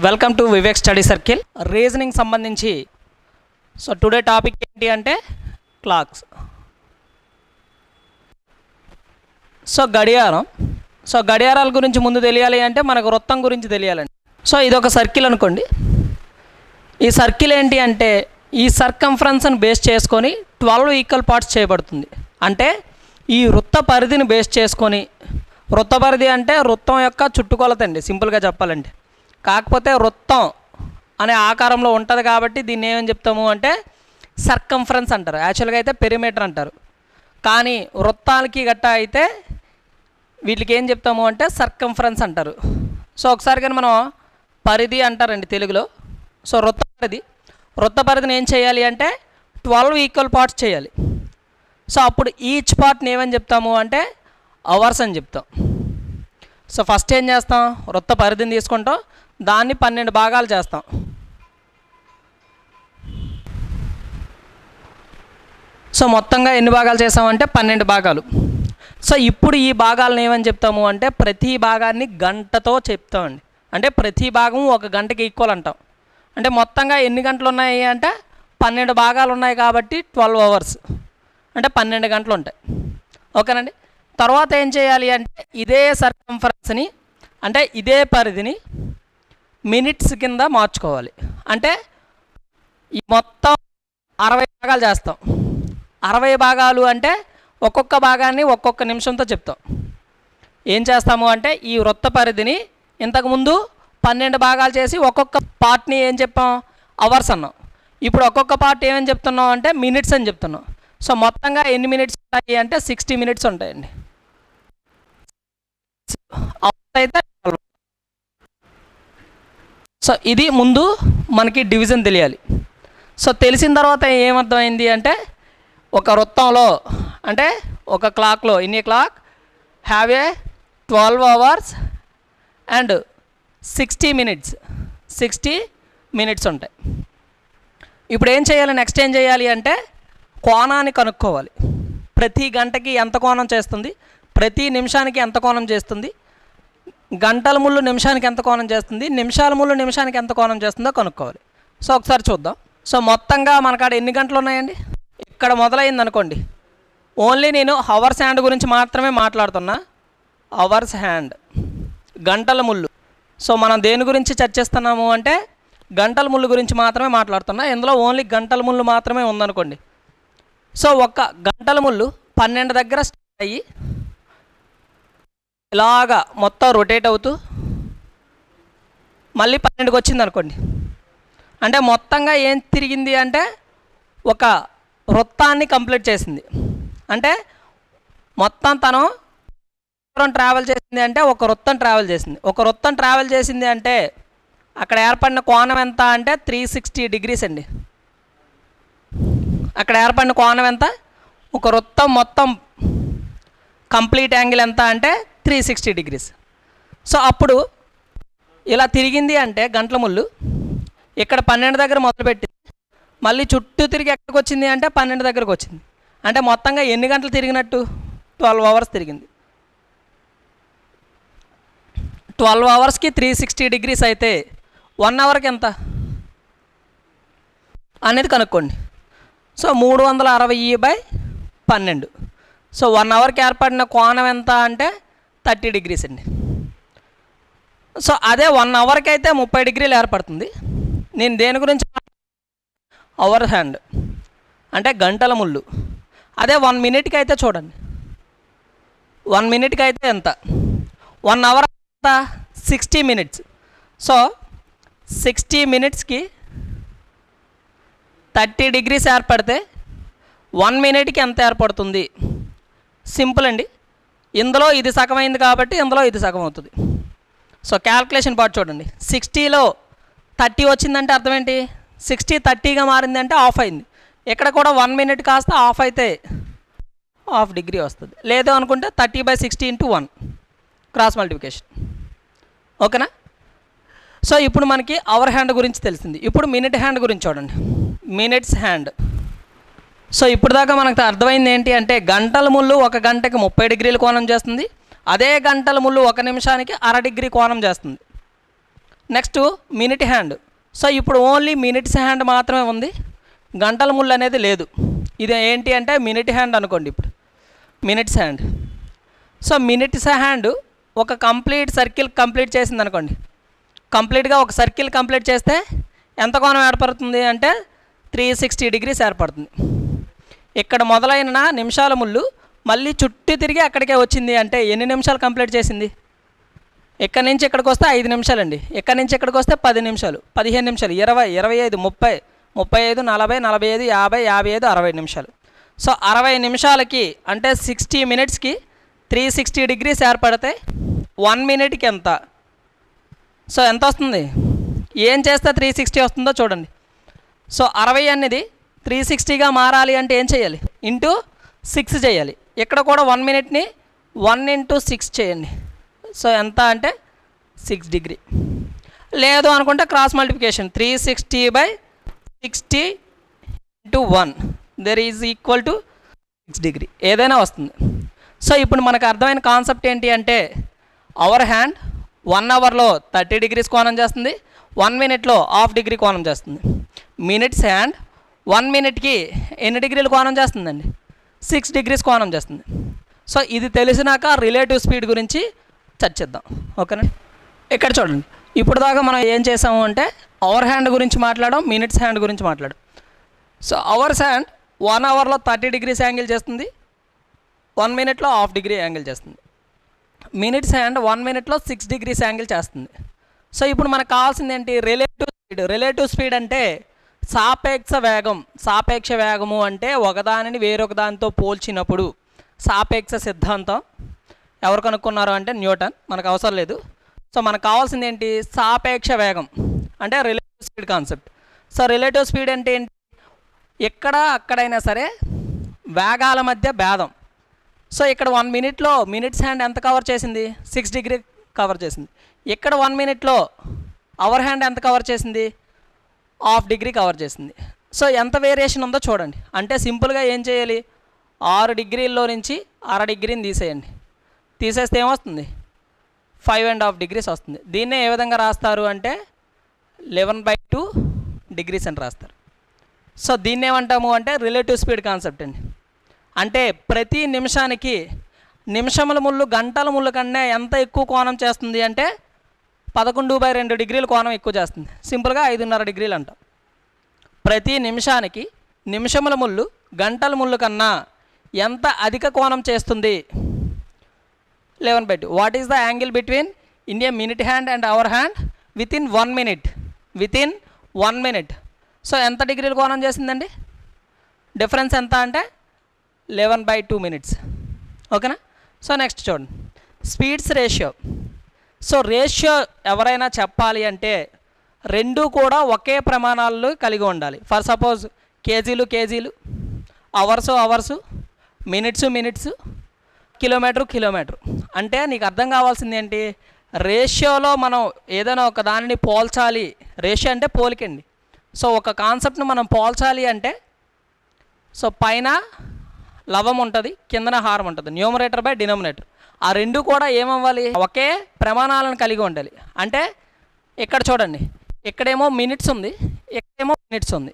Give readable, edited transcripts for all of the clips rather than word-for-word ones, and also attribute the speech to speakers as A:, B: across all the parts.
A: Welcome to Vivek study circle. Reasoning సంబంధించి today topic ఏంటి అంటే క్లాక్స్. గడియారం. గడియారాల గురించి ముందు తెలియాలి అంటే మనకు వృత్తం గురించి తెలియాలండి. ఇది ఒక సర్కిల్ అనుకోండి. ఈ సర్కిల్ ఏంటి అంటే ఈ సర్కంఫరెన్స్ని బేస్ చేసుకొని 12 ఈక్వల్ పార్ట్స్ చేయబడుతుంది. అంటే ఈ వృత్త పరిధిని బేస్ చేసుకొని, వృత్త పరిధి అంటే వృత్తం యొక్క చుట్టుకొలత అండి సింపుల్గా చెప్పాలంటే. కాకపోతే వృత్తం అనే ఆకారంలో ఉంటుంది కాబట్టి దీన్ని ఏమని చెప్తాము అంటే సర్కంఫరెన్స్ అంటారు. యాక్చువల్గా అయితే పెరిమీటర్ అంటారు. కానీ వృత్తాలకి గట్టా అయితే వీటికి ఏం చెప్తాము అంటే సర్కంఫరెన్స్ అంటారు. ఒకసారి కానీ మనం పరిధి అంటారండి తెలుగులో. వృత్త పరిధిని ఏం చేయాలి అంటే 12 ఈక్వల్ పార్ట్స్ చేయాలి. అప్పుడు ఈచ్ పార్ట్ని ఏమని చెప్తాము అంటే అవర్స్ అని చెప్తాం. ఫస్ట్ ఏం చేస్తాం, వృత్త పరిధిని తీసుకుంటాం, దాన్ని 12 భాగాలు చేస్తాం. మొత్తంగా ఎన్ని భాగాలు చేసామంటే 12 భాగాలు. ఇప్పుడు ఈ భాగాలను ఏమని చెప్తాము అంటే ప్రతి భాగాన్ని గంటతో చెప్తామండి. అంటే ప్రతి భాగం 1 గంటకి ఈక్వల్ అంటాం. అంటే మొత్తంగా ఎన్ని గంటలు ఉన్నాయి అంటే 12 భాగాలు ఉన్నాయి కాబట్టి 12 అవర్స్ అంటే 12 గంటలు ఉంటాయి. ఓకేనండి. తర్వాత ఏం చేయాలి అంటే ఇదే సర్కంఫరెన్స్ని అంటే ఇదే పరిధిని మినిట్స్ కింద మార్చుకోవాలి. అంటే ఈ మొత్తం 60 భాగాలు చేస్తాం. 60 భాగాలు అంటే ఒక్కొక్క భాగాన్ని ఒక్కొక్క నిమిషంతో చెప్తాం. ఏం చేస్తాము అంటే ఈ వృత్త పరిధిని ఇంతకుముందు 12 భాగాలు చేసి ఒక్కొక్క పార్ట్ని ఏం చెప్పాం అవర్స్ అన్నాం. ఇప్పుడు ఒక్కొక్క పార్ట్ ఏమని చెప్తున్నాం అంటే మినిట్స్ అని చెప్తున్నాం. మొత్తంగా ఎన్ని మినిట్స్ ఉంటాయి అంటే 60 మినిట్స్ ఉంటాయండి. అవర్స్ అయితే ఇది ముందు మనకి డివిజన్ తెలియాలి. తెలిసిన తర్వాత ఏమర్థమైంది అంటే ఒక వృత్తంలో అంటే ఒక క్లాక్లో ఇన్ని clock have a 12 hours and 60 minutes ఉంటాయి. ఇప్పుడు ఏం చేయాలి, నెక్స్ట్ ఏం చేయాలి అంటే కోణాన్ని కనుక్కోవాలి. ప్రతి గంటకి ఎంత కోణం చేస్తుంది, ప్రతి నిమిషానికి ఎంత కోణం చేస్తుంది, గంటల ముళ్ళు నిమిషానికి ఎంత కోణం చేస్తుంది, నిమిషాల ముళ్ళు నిమిషానికి ఎంత కోణం చేస్తుందో కనుక్కోవాలి. ఒకసారి చూద్దాం. మొత్తంగా మనకాడ ఎన్ని గంటలు ఉన్నాయండి, ఇక్కడ మొదలైంది అనుకోండి. ఓన్లీ నేను అవర్స్ హ్యాండ్ గురించి మాత్రమే మాట్లాడుతున్నా. అవర్స్ హ్యాండ్ గంటల ముళ్ళు. మనం దేని గురించి చర్చిస్తున్నాము అంటే గంటల ముళ్ళు గురించి మాత్రమే మాట్లాడుతున్నా. ఇందులో ఓన్లీ గంటల ముళ్ళు మాత్రమే ఉందనుకోండి. ఒక గంటల ముళ్ళు 12 దగ్గర స్టార్ట్ అయ్యి ఇలాగా మొత్తం రొటేట్ అవుతూ మళ్ళీ 12కి వచ్చింది అనుకోండి. అంటే మొత్తంగా ఏం తిరిగింది అంటే ఒక వృత్తాన్ని కంప్లీట్ చేసింది. అంటే మొత్తం తను ట్రావెల్ చేసింది అంటే ఒక వృత్తం ట్రావెల్ చేసింది. ఒక వృత్తం ట్రావెల్ చేసింది అంటే అక్కడ ఏర్పడిన కోణం ఎంత అంటే 360 డిగ్రీస్ అండి. అక్కడ ఏర్పడిన కోణం ఎంత, ఒక వృత్తం మొత్తం కంప్లీట్ యాంగిల్ ఎంత అంటే 360 డిగ్రీస్. అప్పుడు ఇలా తిరిగింది అంటే గంటల ముళ్ళు ఇక్కడ 12 దగ్గర మొదలుపెట్టింది, మళ్ళీ చుట్టూ తిరిగి ఎక్కడికి వచ్చింది అంటే 12 దగ్గరకు వచ్చింది. అంటే మొత్తంగా ఎన్ని గంటలు తిరిగినట్టు 12 అవర్స్ తిరిగింది. 12 అవర్స్కి 360 డిగ్రీస్ అయితే 1 అవర్కి ఎంత అనేది కనుక్కోండి. 360/12. 1 అవర్కి ఏర్పడిన కోణం ఎంత అంటే 30 డిగ్రీస్ అండి. అదే 1 అవర్కి అయితే 30 డిగ్రీలు ఏర్పడుతుంది. నేను దేని గురించి అవర్ హ్యాండ్ అంటే గంటల ముళ్ళు. అదే 1 మినిట్కి అయితే చూడండి, 1 మినిట్కి అయితే ఎంత, 1 అవర్ ఎంత 60 మినిట్స్. 60 మినిట్స్కి 30 డిగ్రీస్ ఏర్పడితే 1 మినిట్కి ఎంత ఏర్పడుతుంది? సింపుల్ అండి. ఇందులో ఇది సగం అయింది కాబట్టి ఇందులో ఇది సగం అవుతుంది. క్యాల్కులేషన్ పార్ట్ చూడండి. 60లో 30 వచ్చిందంటే అర్థం ఏంటి, 60 30గా మారింది అంటే ఆఫ్ అయింది. ఇక్కడ కూడా 1 మినిట్ కాస్త ఆఫ్ అయితే హాఫ్ డిగ్రీ వస్తుంది. లేదు అనుకుంటే 30/60 × 1 క్రాస్ మల్టిప్లికేషన్. ఓకేనా. ఇప్పుడు మనకి అవర్ హ్యాండ్ గురించి తెలిసింది. ఇప్పుడు మినిట్ హ్యాండ్ గురించి చూడండి. Minutes hand. ఇప్పుడు దాకా మనకు అర్థమైంది ఏంటి అంటే గంటల ముళ్ళు 1 గంటకి 30 డిగ్రీలు కోణం చేస్తుంది. అదే గంటల ముళ్ళు 1 నిమిషానికి 1/2 డిగ్రీ కోణం చేస్తుంది. Next minute hand. సో ఇప్పుడు ఓన్లీ మినిట్స్ హ్యాండ్ మాత్రమే ఉంది, గంటల ముళ్ళు అనేది లేదు. ఇది ఏంటి అంటే మినిట్ హ్యాండ్ అనుకోండి. ఇప్పుడు minutes hand. So minutes hand ఒక కంప్లీట్ సర్కిల్ కంప్లీట్ చేసింది అనుకోండి. కంప్లీట్గా ఒక సర్కిల్ కంప్లీట్ చేస్తే ఎంత కోణం ఏర్పడుతుంది అంటే 360 డిగ్రీస్ ఏర్పడుతుంది. ఇక్కడ మొదలైన నిమిషాల ముళ్ళు మళ్ళీ చుట్టూ తిరిగి అక్కడికే వచ్చింది అంటే ఎన్ని నిమిషాలు కంప్లీట్ చేసింది? ఎక్కడి నుంచి ఇక్కడికి వస్తే 5 నిమిషాలండి, ఎక్కడి నుంచి ఇక్కడికి వస్తే 10 నిమిషాలు, 15 నిమిషాలు, 20, 25, 30, 35, 40, 45, 50, 55, 60 నిమిషాలు. సో 60 నిమిషాలకి అంటే 60 మినిట్స్కి 360 డిగ్రీస్ ఏర్పడితే 1 మినిట్కి ఎంత? సో ఎంత వస్తుంది? ఏం చేస్తే 360 వస్తుందో చూడండి. సో 60 అనేది 360గా మారాలి అంటే ఏం చేయాలి? ఇంటూ 6 చేయాలి. ఇక్కడ కూడా 1 మినిట్ని 1 × 6 చేయండి. సో ఎంత అంటే 6 డిగ్రీ. లేదు అనుకుంటే cross multiplication 360/60 × 1 there is equal to 6 degree, ఏదైనా వస్తుంది. సో ఇప్పుడు మనకు అర్థమైన కాన్సెప్ట్ ఏంటి అంటే అవర్ హ్యాండ్ 1 అవర్లో 30 డిగ్రీస్ కోణం చేస్తుంది, 1 మినిట్లో 1/2 డిగ్రీ కోణం చేస్తుంది. మినిట్స్ హ్యాండ్ 1 మినిట్కి ఎన్ని డిగ్రీలు కోణం చేస్తుందండి? 6 డిగ్రీస్ కోణం చేస్తుంది. సో ఇది తెలిసినాక రిలేటివ్ స్పీడ్ గురించి చర్చిద్దాం. ఓకేనా? ఇక్కడ చూడండి, ఇప్పుడు దాకా మనం ఏం చేసాము అంటే అవర్ హ్యాండ్ గురించి మాట్లాడాం, మినిట్స్ హ్యాండ్ గురించి మాట్లాడాం. సో అవర్స్ హ్యాండ్ 1 అవర్లో 30 డిగ్రీస్ యాంగిల్ చేస్తుంది, 1 మినిట్లో 1/2 డిగ్రీ యాంగిల్ చేస్తుంది. మినిట్స్ హ్యాండ్ 1 మినిట్లో 6 డిగ్రీస్ యాంగిల్ చేస్తుంది. సో ఇప్పుడు మనకు కావాల్సింది ఏంటి? Relative speed. రిలేటివ్ స్పీడ్ అంటే సాపేక్ష వేగం. సాపేక్ష వేగము అంటే ఒకదానిని వేరొక దానితో పోల్చినప్పుడు. సాపేక్ష సిద్ధాంతం ఎవరు కనుక్కున్నారు అంటే న్యూటన్. మనకు అవసరం లేదు. సో మనకు కావాల్సింది ఏంటి? సాపేక్ష వేగం అంటే relative speed concept. So relative speed అంటే ఏంటి? ఎక్కడ అక్కడైనా సరే వేగాల మధ్య భేదం. సో ఇక్కడ 1 మినిట్లో మినిట్స్ హ్యాండ్ ఎంత కవర్ చేసింది? 6 డిగ్రీ కవర్ చేసింది. ఇక్కడ 1 మినిట్లో అవర్ హ్యాండ్ ఎంత కవర్ చేసింది? 1/2 డిగ్రీ కవర్ చేసింది. సో ఎంత వేరియేషన్ ఉందో చూడండి. అంటే సింపుల్గా ఏం చేయాలి? 6 డిగ్రీల్లో నుంచి 1/2 డిగ్రీని తీసేయండి. తీసేస్తే ఏమొస్తుంది? 5.5 డిగ్రీస్ వస్తుంది. దీన్నే ఏ విధంగా రాస్తారు అంటే 11/2 డిగ్రీస్ అని రాస్తారు. సో దీన్ని ఏమంటాము అంటే రిలేటివ్ స్పీడ్ కాన్సెప్ట్ అండి. అంటే ప్రతి నిమిషానికి నిమిషముల ముళ్ళు గంటల ముళ్ళు కన్నా ఎంత ఎక్కువ కోణం చేస్తుంది అంటే 11/2 డిగ్రీల కోణం ఎక్కువ చేస్తుంది. సింపుల్గా 5.5 డిగ్రీలు అంటాం. ప్రతి నిమిషానికి నిమిషముల ముళ్ళు గంటల ముళ్ళు కన్నా ఎంత అధిక కోణం చేస్తుంది? 11/2. What is the angle between India minute hand and hour hand within 1 minute? Within 1 minute. So ఎంత డిగ్రీల కోణం చేసిందండి? డిఫరెన్స్ ఎంత అంటే 11/2 మినిట్స్. ఓకేనా? సో నెక్స్ట్ చూడండి, స్పీడ్స్ రేషియో. సో రేషియో ఎవరైనా చెప్పాలి అంటే రెండు కూడా ఒకే ప్రమాణాలు కలిగి ఉండాలి. ఫర్ సపోజ్ కేజీలు కేజీలు, hours hours, minutes minutes, kilometre kilometre. అంటే నీకు అర్థం కావాల్సింది ఏంటి? రేషియోలో మనం ఏదైనా ఒక దానిని పోల్చాలి. రేషియో అంటే పోలికండి. సో ఒక కాన్సెప్ట్ను మనం పోల్చాలి అంటే సో పైన లవం ఉంటుంది, కిందన హారం ఉంటుంది, న్యూమరేటర్ బై డినామినేటర్. ఆ రెండు కూడా ఏమవ్వాలి? ఒకే ప్రమాణాలను కలిగి ఉండాలి. అంటే ఇక్కడ చూడండి, ఇక్కడేమో మినిట్స్ ఉంది, ఇక్కడేమో మినిట్స్ ఉంది.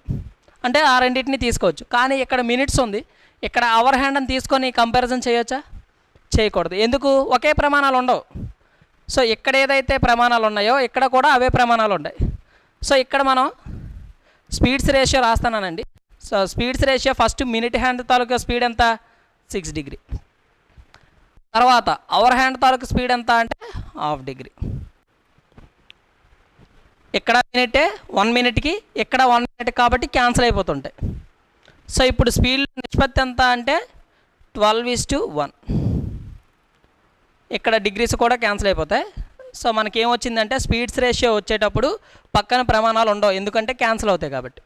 A: అంటే ఆ రెండింటిని తీసుకోవచ్చు. కానీ ఇక్కడ మినిట్స్ ఉంది, ఇక్కడ అవర్ హ్యాండ్ అని తీసుకొని కంపారిజన్ చేయొచ్చా? చేయకూడదు. ఎందుకు? ఒకే ప్రమాణాలు ఉండవు. సో ఇక్కడ ఏదైతే ప్రమాణాలు ఉన్నాయో ఇక్కడ కూడా అవే ప్రమాణాలు ఉన్నాయి. సో ఇక్కడ మనం స్పీడ్స్ రేషియో రాస్తున్నానండి. So speeds ratio first minute hand తాలూకా స్పీడ్ ఎంత? 6 డిగ్రీ. తర్వాత అవర్ హ్యాండ్ తాలూకా స్పీడ్ ఎంత అంటే 1/2 డిగ్రీ. ఇక్కడ మినిటే 1 మినిట్కి, ఇక్కడ 1 మినిట్ కాబట్టి క్యాన్సిల్ అయిపోతుంటాయి. సో ఇప్పుడు స్పీడ్ నిష్పత్తి ఎంత అంటే 12:1. ఇక్కడ డిగ్రీస్ కూడా క్యాన్సిల్ అయిపోతాయి. సో మనకేమొచ్చిందంటే స్పీడ్స్ రేషియో వచ్చేటప్పుడు పక్కన ప్రమాణాలు ఉండవు, ఎందుకంటే క్యాన్సిల్ అవుతాయి కాబట్టి.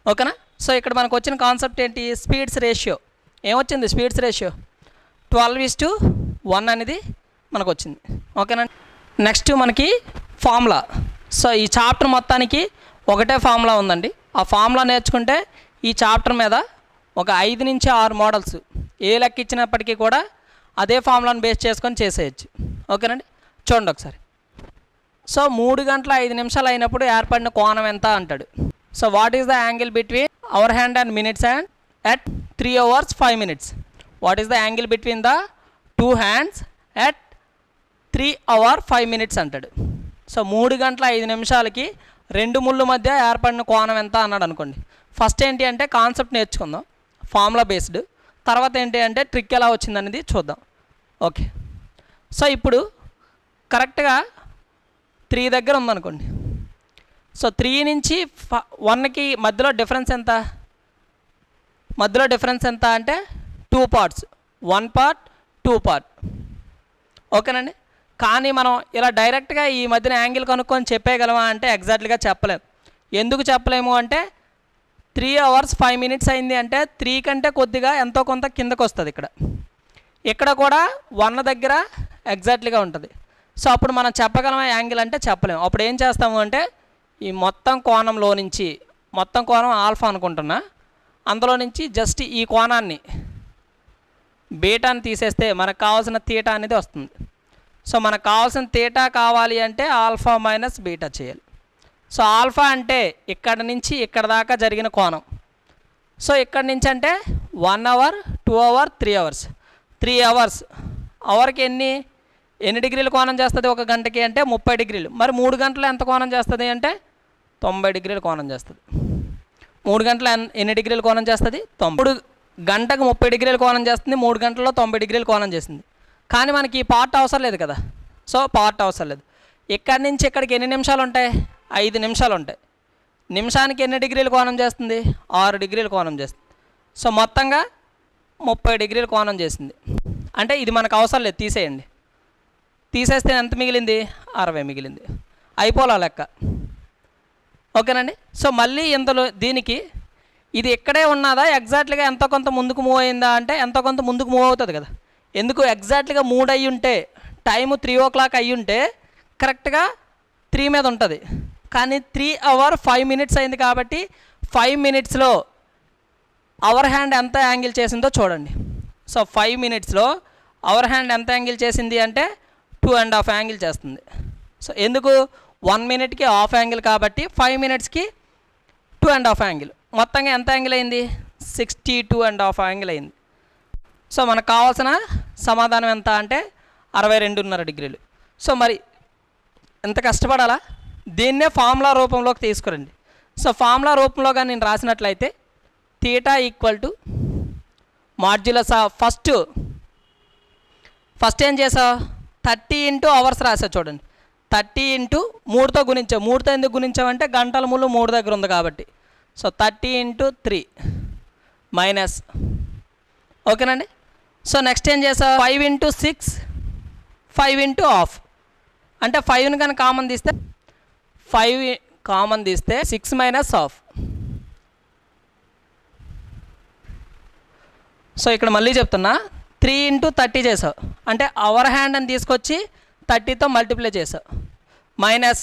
A: ఓకేనా? సో ఇక్కడ మనకు వచ్చిన కాన్సెప్ట్ ఏంటి? Speeds ratio. ఏమొచ్చింది? స్పీడ్స్ రేషియో 12:1 అనేది మనకు వచ్చింది. ఓకేనా? నెక్స్ట్ మనకి ఫార్ములా. సో ఈ చాప్టర్ మొత్తానికి ఒకటే ఫార్ములా ఉందండి. ఆ ఫార్ములా నేర్చుకుంటే ఈ చాప్టర్ మీద ఒక 5 నుంచి 6 మోడల్స్ ఏ లెక్క ఇచ్చినప్పటికీ కూడా అదే ఫార్ములాను బేస్ చేసుకొని చేసేయచ్చు. ఓకేనండి? చూడండి ఒకసారి. సో 3 గంటల 5 నిమిషాలు అయినప్పుడు ఏర్పడిన కోణం ఎంత అంటాడు. So what is the angle between hour hand and minutes and at 3 hours 5 minutes? What is the angle between the two hands at 3 hours 5 minutes అంటాడు. సో 3 గంటల 5 నిమిషాలకి 2 ముళ్ళు మధ్య ఏర్పడిన కోణం ఎంత అన్నాడు అనుకోండి. ఫస్ట్ ఏంటి అంటే కాన్సెప్ట్ నేర్చుకుందాం, ఫార్ములా బేస్డ్. తర్వాత ఏంటి అంటే ట్రిక్ ఎలా వచ్చిందనేది చూద్దాం. ఓకే, సో ఇప్పుడు కరెక్ట్గా 3 దగ్గర ఉందనుకోండి. సో 3 నుంచి 1కి మధ్యలో డిఫరెన్స్ ఎంత? మధ్యలో డిఫరెన్స్ ఎంత అంటే 2 parts, 1 part 2 part. ఓకేనండి. కానీ మనం ఇలా డైరెక్ట్గా ఈ మధ్యన యాంగిల్ కనుక్కొని చెప్పేయగలమా అంటే ఎగ్జాక్ట్లీగా చెప్పలేము. ఎందుకు చెప్పలేము అంటే 3 hours 5 minutes అయింది అంటే 3 కంటే కొద్దిగా ఎంతో కొంత కిందకు వస్తుంది. ఇక్కడ కూడా 1 దగ్గర ఎగ్జాక్ట్లీగా ఉంటుంది. సో అప్పుడు మనం చెప్పగలమా యాంగిల్ అంటే చెప్పలేము. అప్పుడు ఏం చేస్తాము అంటే ఈ మొత్తం కోణంలో నుంచి, మొత్తం కోణం ఆల్ఫా అనుకుంటున్నా, అందులో నుంచి జస్ట్ ఈ కోణాన్ని బీటాని తీసేస్తే మనకు కావాల్సిన తీటా అనేది వస్తుంది. సో మనకు కావాల్సిన తీటా కావాలి అంటే ఆల్ఫా మైనస్ బీటా చేయాలి. సో ఆల్ఫా అంటే ఇక్కడ నుంచి ఇక్కడ దాకా జరిగిన కోణం. సో ఇక్కడ నుంచి అంటే 1 hour 2 hour 3 hours 3 hours. అవర్కి ఎన్ని డిగ్రీలు కోణం చేస్తుంది ఒక గంటకి అంటే 30 degrees. మరి 3 గంటలు ఎంత కోణం చేస్తుంది అంటే 90 degrees కోణం చేస్తుంది. 3 గంటలు ఎన్ని డిగ్రీలు కోణం చేస్తుంది? 90. గంటకు 30 degrees కోణం చేస్తుంది, 3 గంటల్లో 90 degrees కోణం చేసింది. కానీ మనకి ఈ పార్ట్ అవసరం లేదు కదా. సో పార్ట్ అవసరం లేదు. ఇక్కడి నుంచి ఇక్కడికి ఎన్ని నిమిషాలు ఉంటాయి? 5 నిమిషాలు ఉంటాయి. నిమిషానికి ఎన్ని డిగ్రీలు కోణం చేస్తుంది? 6 degrees కోణం చేస్తుంది. సో మొత్తంగా 30 degrees కోణం చేసింది. అంటే ఇది మనకు అవసరం లేదు, తీసేయండి. తీసేస్తే ఎంత మిగిలింది? 60 మిగిలింది. అయిపోలా లెక్క. ఓకేనండి. సో మళ్ళీ ఇందులో దీనికి ఇది ఇక్కడే ఉన్నదా, ఎగ్జాక్ట్లీగా ఎంతో కొంత ముందుకు మూవ్ అయిందా అంటే ఎంతో కొంత ముందుకు మూవ్ అవుతుంది కదా. ఎందుకు? ఎగ్జాక్ట్లీగా 3 అయ్యి ఉంటే, టైము 3 o'clock అయ్యి ఉంటే కరెక్ట్గా 3 మీద ఉంటుంది. కానీ 3 hours 5 minutes అయింది కాబట్టి 5 minutesలో అవర్ హ్యాండ్ ఎంత యాంగిల్ చేసిందో చూడండి. సో 5 minutesలో అవర్ హ్యాండ్ ఎంత యాంగిల్ చేసింది అంటే 2.5 యాంగిల్ చేస్తుంది. సో ఎందుకు? 1 minuteకి హాఫ్ యాంగిల్ కాబట్టి 5 minutesకి 2.5 యాంగిల్. మొత్తంగా ఎంత యాంగిల్ అయింది? 62.5 యాంగిల్ అయింది. సో మనకు కావాల్సిన సమాధానం ఎంత అంటే 62.5 degrees. సో మరి ఎంత కష్టపడాలా? దీన్నే ఫార్ములా రూపంలోకి తీసుకురండి. సో ఫార్ములా రూపంలో కానీ నేను రాసినట్లయితే theta equal to modulus of first ఏం చేసావు? 30 into hours రాసా. చూడండి, 30 into 3తో గుణించావు. 3తో ఎందుకు గుణించావంటే గంటల ముళ్ళు 3 దగ్గర ఉంది కాబట్టి. So 30 into 3 minus. ఓకేనండి. సో నెక్స్ట్ ఏం చేసావు? 5 into 6 5 into half. అంటే 5ని కానీ కామన్ తీస్తే 5 కామన్ తీస్తే 6 minus half. సో ఇక్కడ మళ్ళీ చెప్తున్నా, 3 into 30 చేసావు అంటే అవర్ హ్యాండ్ అని తీసుకొచ్చి 30తో మల్టిప్లై చేసావు. Minus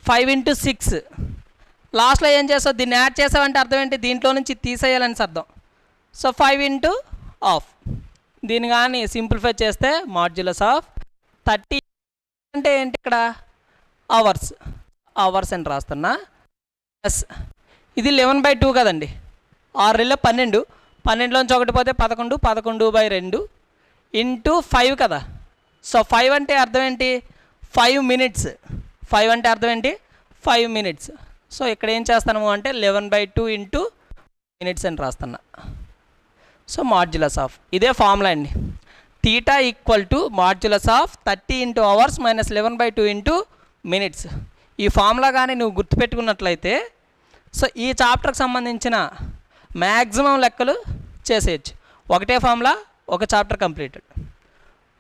A: 5 into 6. లాస్ట్లో ఏం చేసావు? దీన్ని యాడ్ చేసావంటే అర్థం ఏంటి? దీంట్లో నుంచి తీసేయాలని అర్థం. So 5 into half. దీన్ని కానీ సింప్లిఫై చేస్తే మాడ్యులస్ ఆఫ్ 30 అంటే ఏంటి? ఇక్కడ అవర్స్ అని రాస్తున్నా. ప్లస్ ఇది 11/2 కదండి. 6 12, 12లోంచి 1 పోతే 11, 11/2 ఇంటూ 5 కదా. సో 5 అంటే అర్థం ఏంటి? 5 minutes. 5 అంటే అర్థం ఏంటి? 5 minutes. సో ఇక్కడ ఏం చేస్తాము అంటే 11/2 ఇంటూ మినిట్స్ అని రాస్తున్నా. సో మాడ్యులస్ ఆఫ్, ఇదే ఫార్ములా అండి. Theta equal to modulus of 30 into hours minus 11/2 into minutes. ఈ ఫార్ములా కానీ నువ్వు గుర్తుపెట్టుకున్నట్లయితే సో ఈ చాప్టర్కి సంబంధించిన మ్యాక్సిమం లెక్కలు చేసేయచ్చు. ఒకటే ఫార్ములా, ఒక చాప్టర్ కంప్లీటెడ్.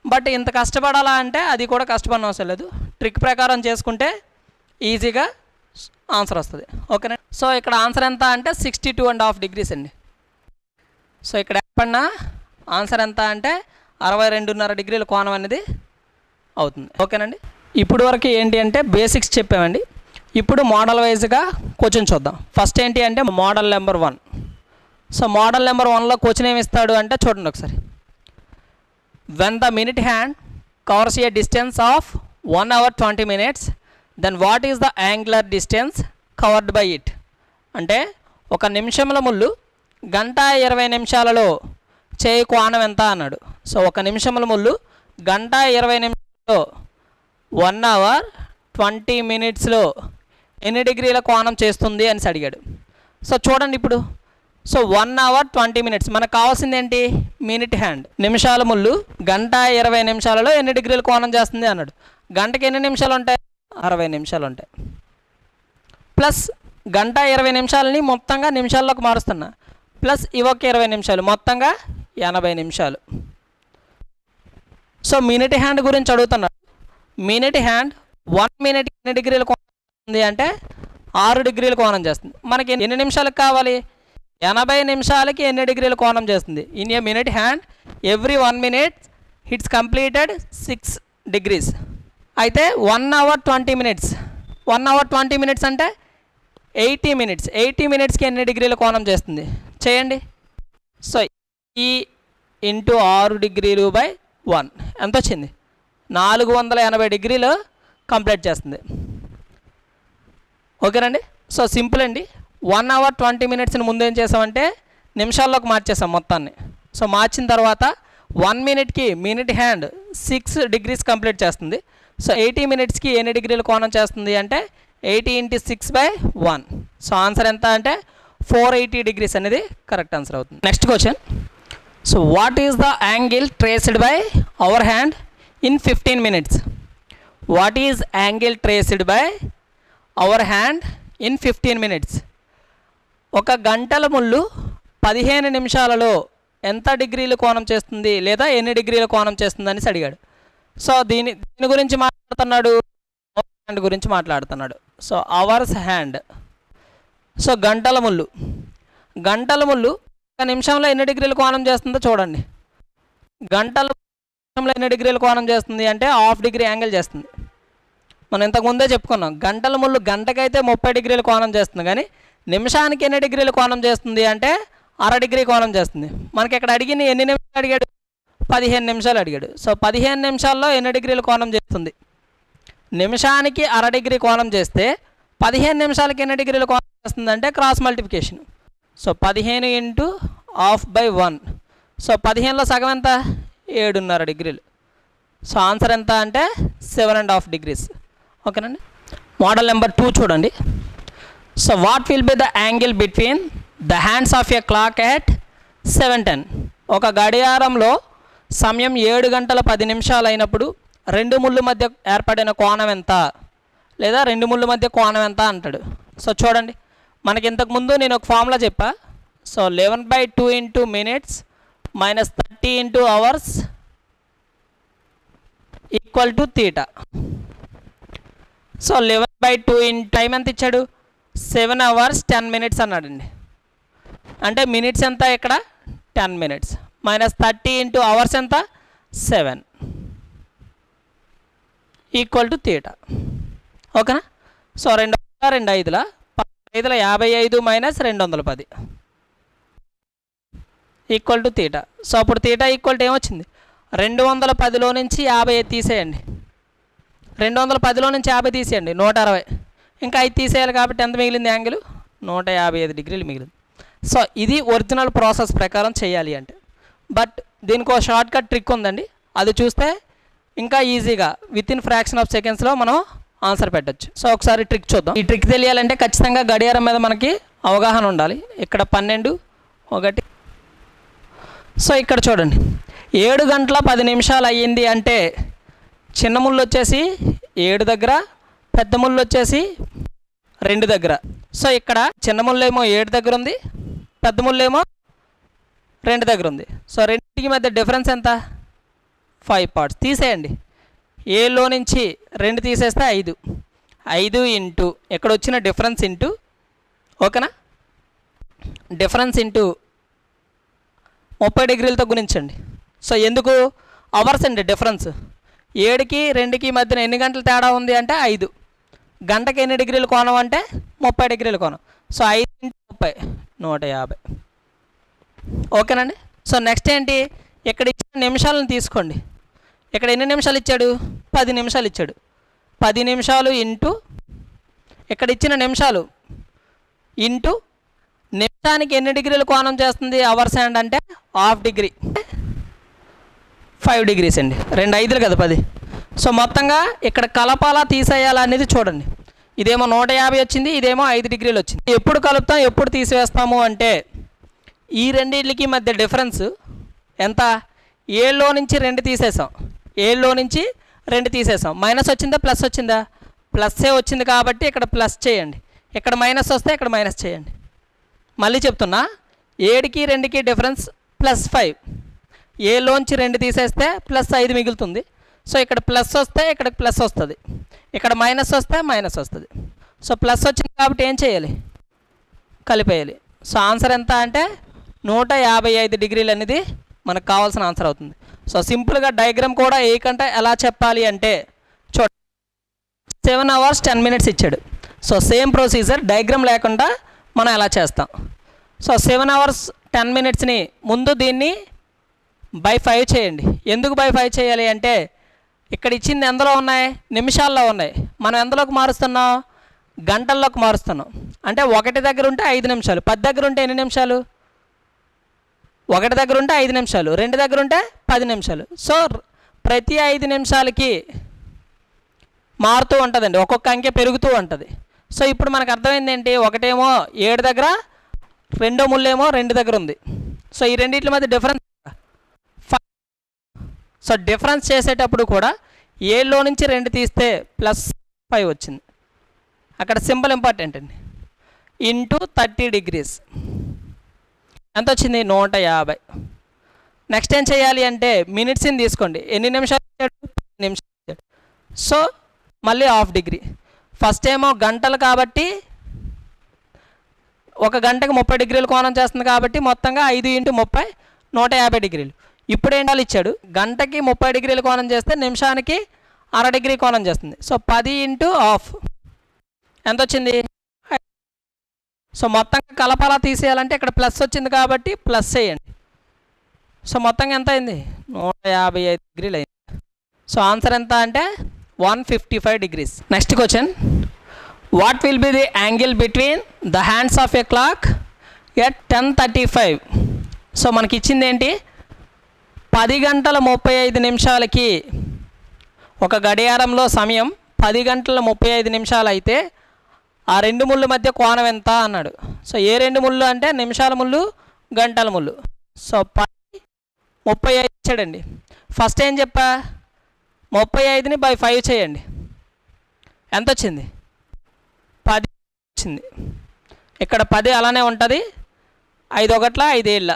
A: బట్ ఇంత కష్టపడాలా అంటే అది కూడా కష్టపడిన అవసరం లేదు. ట్రిక్ ప్రకారం చేసుకుంటే ఈజీగా ఆన్సర్ వస్తుంది. ఓకేనా? సో ఇక్కడ ఆన్సర్ ఎంత అంటే 62.5 degrees అండి. సో ఇక్కడ ఏర్పడిన ఆన్సర్ ఎంత అంటే 62.5 degrees కోణం అనేది అవుతుంది. ఓకేనండి. ఇప్పుడు వరకు ఏంటి అంటే బేసిక్స్ చెప్పామండి. ఇప్పుడు మోడల్ వైజ్గా క్వశ్చన్ చూద్దాం. ఫస్ట్ ఏంటి అంటే model number 1. So model number 1లో క్వశ్చన్ ఏమి ఇస్తాడు అంటే చూడండి ఒకసారి. When the minute hand covers a distance of 1 hour 20 minutes, then what is the angular distance covered by it? అంటే ఒక నిమిషంల ముళ్ళు గంట 20 నిమిషాలలో చేయి కోణం ఎంత అన్నాడు. సో ఒక నిమిషంల ముళ్ళు గంట 20 నిమిషాలలో 1 hour 20 minutesలో ఎన్ని డిగ్రీల కోణం చేస్తుంది అని అడిగాడు. సో చూడండి ఇప్పుడు, సో 1 hour 20 minutes మనకు కావాల్సింది ఏంటి? Minute hand. నిమిషాల ముళ్ళు గంట 20 నిమిషాలలో ఎన్ని డిగ్రీల కోణం చేస్తుంది అన్నాడు. గంటకి ఎన్ని నిమిషాలు ఉంటాయి? 60 నిమిషాలు ఉంటాయి. ప్లస్ గంట 20 నిమిషాలని మొత్తంగా నిమిషాల్లోకి మారుస్తున్నా, ప్లస్ ఇవొక 20 నిమిషాలు, మొత్తంగా 80 నిమిషాలు. సో మినిట్ హ్యాండ్ గురించి అడుగుతున్నాడు. మినిట్ హ్యాండ్ 1 minute ఎన్ని డిగ్రీల కోణం చేస్తుంది అంటే 6 డిగ్రీల కోణం చేస్తుంది. మనకి ఎన్ని నిమిషాలకు కావాలి? 80 నిమిషాలకి ఎన్ని డిగ్రీల కోణం చేస్తుంది? In a minute hand every 1 minute it's completed 6 degrees. అయితే 1 hour 20 minutes, 1 hour 20 minutes అంటే 80 minutes. 80 minutesకి ఎన్ని డిగ్రీల కోణం చేస్తుంది చేయండి. సో ఈ ఇంటూ 6 డిగ్రీలు బై 1 ఎంత వచ్చింది? 480 డిగ్రీలు కంప్లీట్ చేస్తుంది. ఓకేనండి. సో సింపుల్ అండి. 1 hour 20 minutesని ముందు ఏం చేసామంటే నిమిషాల్లోకి మార్చేసాం మొత్తాన్ని. సో మార్చిన తర్వాత 1 minuteకి మినిట్ హ్యాండ్ 6 degrees కంప్లీట్ చేస్తుంది. సో 80 minutesకి ఎన్ని డిగ్రీల కోణం చేస్తుంది అంటే 80 into 6 by 1. సో ఆన్సర్ ఎంత అంటే 480 degrees అనేది కరెక్ట్ ఆన్సర్ అవుతుంది. Next question. So what is the angle traced by our hand in 15 minutes? What is angle traced by our hand in 15 minutes? ఒక గంటల ముళ్ళు 15 నిమిషాలలో ఎంత డిగ్రీల కోణం చేస్తుంది లేదా ఎన్ని డిగ్రీల కోణం చేస్తుంది అని అడిగాడు. సో దీని గురించి మాట్లాడుతున్నాడు, హ్యాండ్ గురించి మాట్లాడుతున్నాడు. So hours hand. సో గంటల ముళ్ళు ఒక నిమిషంలో ఎన్ని డిగ్రీల కోణం చేస్తుందో చూడండి. గంటల నిమిషంలో ఎన్ని డిగ్రీల కోణం చేస్తుంది అంటే 1/2 degree యాంగిల్ చేస్తుంది. మనం ఇంతకుముందే చెప్పుకున్నాం, గంటల ముళ్ళు గంటకైతే 30 డిగ్రీల కోణం చేస్తుంది, కానీ నిమిషానికి ఎన్ని డిగ్రీల కోణం చేస్తుంది అంటే 1/2 degree కోణం చేస్తుంది. మనకి ఇక్కడ అడిగిన ఎన్ని నిమిషాలు అడిగాడు? 15 నిమిషాలు అడిగాడు. సో 15 నిమిషాల్లో ఎన్ని డిగ్రీల కోణం చేస్తుంది? నిమిషానికి 1/2 degree కోణం చేస్తే 15 నిమిషాలకి ఎన్ని డిగ్రీల కోణం చేస్తుంది అంటే cross multiplication. So 15 into 1/2/1. So 15లో సగం ఎంత? 7.5 డిగ్రీలు. సో ఆన్సర్ ఎంత అంటే 7.5 degrees. ఓకేనండి. మోడల్ నెంబర్ 2 చూడండి. So what will be the angle between the hands of a clock at 7:10? ఒక గడియారంలో సమయం 7 గంటల 10 నిమిషాలు అయినప్పుడు 2 ముళ్ళు మధ్య ఏర్పడిన కోణం ఎంత, లేదా 2 ముళ్ళు మధ్య కోణం ఎంత అంటాడు. సో చూడండి, మనకి ఇంతకుముందు నేను ఒక ఫార్ములా చెప్పా. So 11/2 into minutes minus 30 into hours equal to θ. So 11/2 in time ఎంత ఇచ్చాడు? 7 hours 10 minutes అన్నాడండి. అంటే మినిట్స్ ఎంత ఇక్కడ? 10 minutes మైనస్ 30 into hours ఎంత? 7 ఈక్వల్ టు θ. ఓకేనా. So 2 5 55 minus 210 equal to θ. So అప్పుడు θ ఈక్వల్ టు ఏమొచ్చింది? 210లో నుంచి 50 తీసేయండి. 210లో నుంచి 50 తీసేయండి, 160. ఇంకా 5 తీసేయాలి కాబట్టి ఎంత మిగిలింది? యాంగిల్ 155 డిగ్రీలు మిగిలింది. సో ఇది ఒరిజినల్ ప్రాసెస్ ప్రకారం చేయాలి అంటే. బట్ దీనికి ఒక షార్ట్ కట్ ట్రిక్ ఉందండి, అది చూస్తే ఇంకా ఈజీగా వితిన్ ఫ్రాక్షన్ ఆఫ్ సెకండ్స్లో మనం ఆన్సర్ పెట్టచ్చు. సో ఒకసారి ట్రిక్ చూద్దాం. ఈ ట్రిక్ తెలియాలంటే ఖచ్చితంగా గడియారం మీద మనకి అవగాహన ఉండాలి. ఇక్కడ 12 1. సో ఇక్కడ చూడండి, 7 గంటల 10 నిమిషాలు అయ్యింది అంటే చిన్న ముళ్ళు వచ్చేసి 7 దగ్గర, పెద్ద ముళ్ళు వచ్చేసి 2 దగ్గర. సో ఇక్కడ చిన్న ముళ్ళు ఏమో 7 దగ్గర ఉంది, పెద్ద ముళ్ళు ఏమో 2 దగ్గర ఉంది. సో రెండింటికి మధ్య డిఫరెన్స్ ఎంత? 5 parts. తీసేయండి. ఏలో నుంచి 2 తీసేస్తే 5. 5 ఇంటూ ఇక్కడ వచ్చిన డిఫరెన్స్ ఇంటూ, ఓకేనా, డిఫరెన్స్ ఇంటూ 30 డిగ్రీలతో గుణించండి. సో ఎందుకు? అవర్స్ అండి డిఫరెన్స్. 7కి 2కి మధ్యన ఎన్ని గంటలు తేడా ఉంది అంటే 5. గంటకి ఎన్ని డిగ్రీల కోణం అంటే 30 డిగ్రీల కోణం. So 5 into 30 150. ఓకేనండి. సో నెక్స్ట్ ఏంటి? ఇక్కడ ఇచ్చిన నిమిషాలను తీసుకోండి. ఇక్కడ ఎన్ని నిమిషాలు ఇచ్చాడు? 10 నిమిషాలు ఇచ్చాడు. 10 నిమిషాలు ఇంటూ ఇక్కడ ఇచ్చిన నిమిషాలు ఇంటూ నిమిషానికి ఎన్ని డిగ్రీలు కోణం చేస్తుంది అవర్స్ హ్యాండ్ అంటే హాఫ్ డిగ్రీ 5 డిగ్రీస్ అండి. 2 5లు కదా 10. సో మొత్తంగా ఇక్కడ కలపాలా తీసేయాలా అనేది చూడండి. ఇదేమో 150 వచ్చింది, ఇదేమో 5 డిగ్రీలు వచ్చింది. ఎప్పుడు కలుపుతాం ఎప్పుడు తీసివేస్తాము అంటే ఈ రెండింటికి మధ్య డిఫరెన్స్ ఎంత? 7లో నుంచి 2 తీసేసాం, 7లో నుంచి 2 తీసేసాం. మైనస్ వచ్చిందా ప్లస్ వచ్చిందా? ప్లస్సే వచ్చింది కాబట్టి ఇక్కడ ప్లస్ చేయండి, ఇక్కడ మైనస్ వస్తే ఇక్కడ మైనస్ చేయండి. మళ్ళీ చెప్తున్నా, 7కి 2కి డిఫరెన్స్ +5. 7లోంచి 2 తీసేస్తే +5 మిగులుతుంది. సో ఇక్కడ ప్లస్ వస్తే ఇక్కడ ప్లస్ వస్తుంది, ఇక్కడ మైనస్ వస్తే మైనస్ వస్తుంది. సో ప్లస్ వచ్చింది కాబట్టి ఏం చేయాలి? కలిపేయాలి. సో ఆన్సర్ ఎంత అంటే 155 డిగ్రీలు అనేది మనకు కావాల్సిన ఆన్సర్ అవుతుంది. సో సింపుల్గా డయాగ్రామ్ కూడా ఏకంటే ఎలా చెప్పాలి అంటే చూడండి, 7 hours 10 minutes ఇచ్చాడు. సో సేమ్ ప్రొసీజర్ డయాగ్రామ్ లేకుండా మనం ఎలా చేస్తాం. సో 7 hours 10 minutesని ముందు దీన్ని బై 5 చేయండి. ఎందుకు బై 5 చేయాలి అంటే ఇక్కడ ఇచ్చింది ఎందులో ఉన్నాయి? నిమిషాల్లో ఉన్నాయి. మనం ఎందులోకి మారుస్తున్నాం? గంటల్లోకి మారుస్తున్నాం. అంటే 1 దగ్గర ఉంటే 5 నిమిషాలు, 10 దగ్గర ఉంటే ఎన్ని నిమిషాలు? 1 దగ్గర ఉంటే 5 నిమిషాలు, 2 దగ్గర ఉంటే 10 నిమిషాలు. సో ప్రతి 5 నిమిషాలకి మారుతూ ఉంటుందండి, ఒక్కొక్క అంకె పెరుగుతూ ఉంటుంది. సో ఇప్పుడు మనకు అర్థమైంది ఏంటి? ఒకటేమో 7 దగ్గర, రెండో ముళ్ళేమో 2 దగ్గర ఉంది. సో ఈ రెండింటి మధ్య డిఫరెన్స్ 5. సో డిఫరెన్స్ చేసేటప్పుడు కూడా 7లో నుంచి 2 తీస్తే +5 వచ్చింది. అక్కడ సింపుల్ ఇంపార్టెంట్ అండి. ఇంటూ 30 degrees ఎంత వచ్చింది? 150. నెక్స్ట్ ఏం చేయాలి అంటే మినిట్స్ని తీసుకోండి. ఎన్ని నిమిషాలు ఇచ్చాడు? 10 నిమిషాలు ఇచ్చాడు. సో మళ్ళీ హాఫ్ డిగ్రీ. ఫస్ట్ ఏమో గంటలు కాబట్టి 1 గంటకి 30 డిగ్రీలు కోణం చేస్తుంది కాబట్టి మొత్తంగా 5 × 30 150 డిగ్రీలు. ఇప్పుడు ఏంటి ఇచ్చాడు? గంటకి 30 డిగ్రీలు కోణం చేస్తే నిమిషానికి 1/2 డిగ్రీ కోణం చేస్తుంది. సో 10 × ½ ఎంత వచ్చింది? సో మొత్తంగా కలపాలా తీసేయాలంటే ఇక్కడ ప్లస్ వచ్చింది కాబట్టి ప్లస్ చేయండి. సో మొత్తంగా ఎంత అయింది? 155 డిగ్రీలు అయింది. సో ఆన్సర్ ఎంత అంటే 155 degrees. Next question, what will be the angle between the hands of a clock at 10:35? So మనకి ఇచ్చింది ఏంటి? 10 గంటల 35 నిమిషాలకి ఒక గడియారంలో సమయం 10 గంటల 35 నిమిషాలు అయితే ఆ 2 ముళ్ళు మధ్య కోణం ఎంత అన్నాడు. సో ఏ 2 ముళ్ళు అంటే నిమిషాల ముళ్ళు, గంటల ముళ్ళు. సో 10 35 ఇచ్చాడండి. ఫస్ట్ ఏం చెప్పా? 35ని బై 5 చేయండి. ఎంత వచ్చింది? 10 వచ్చింది. ఇక్కడ 10 అలానే ఉంటుంది. 5 1 5 ఏళ్ళ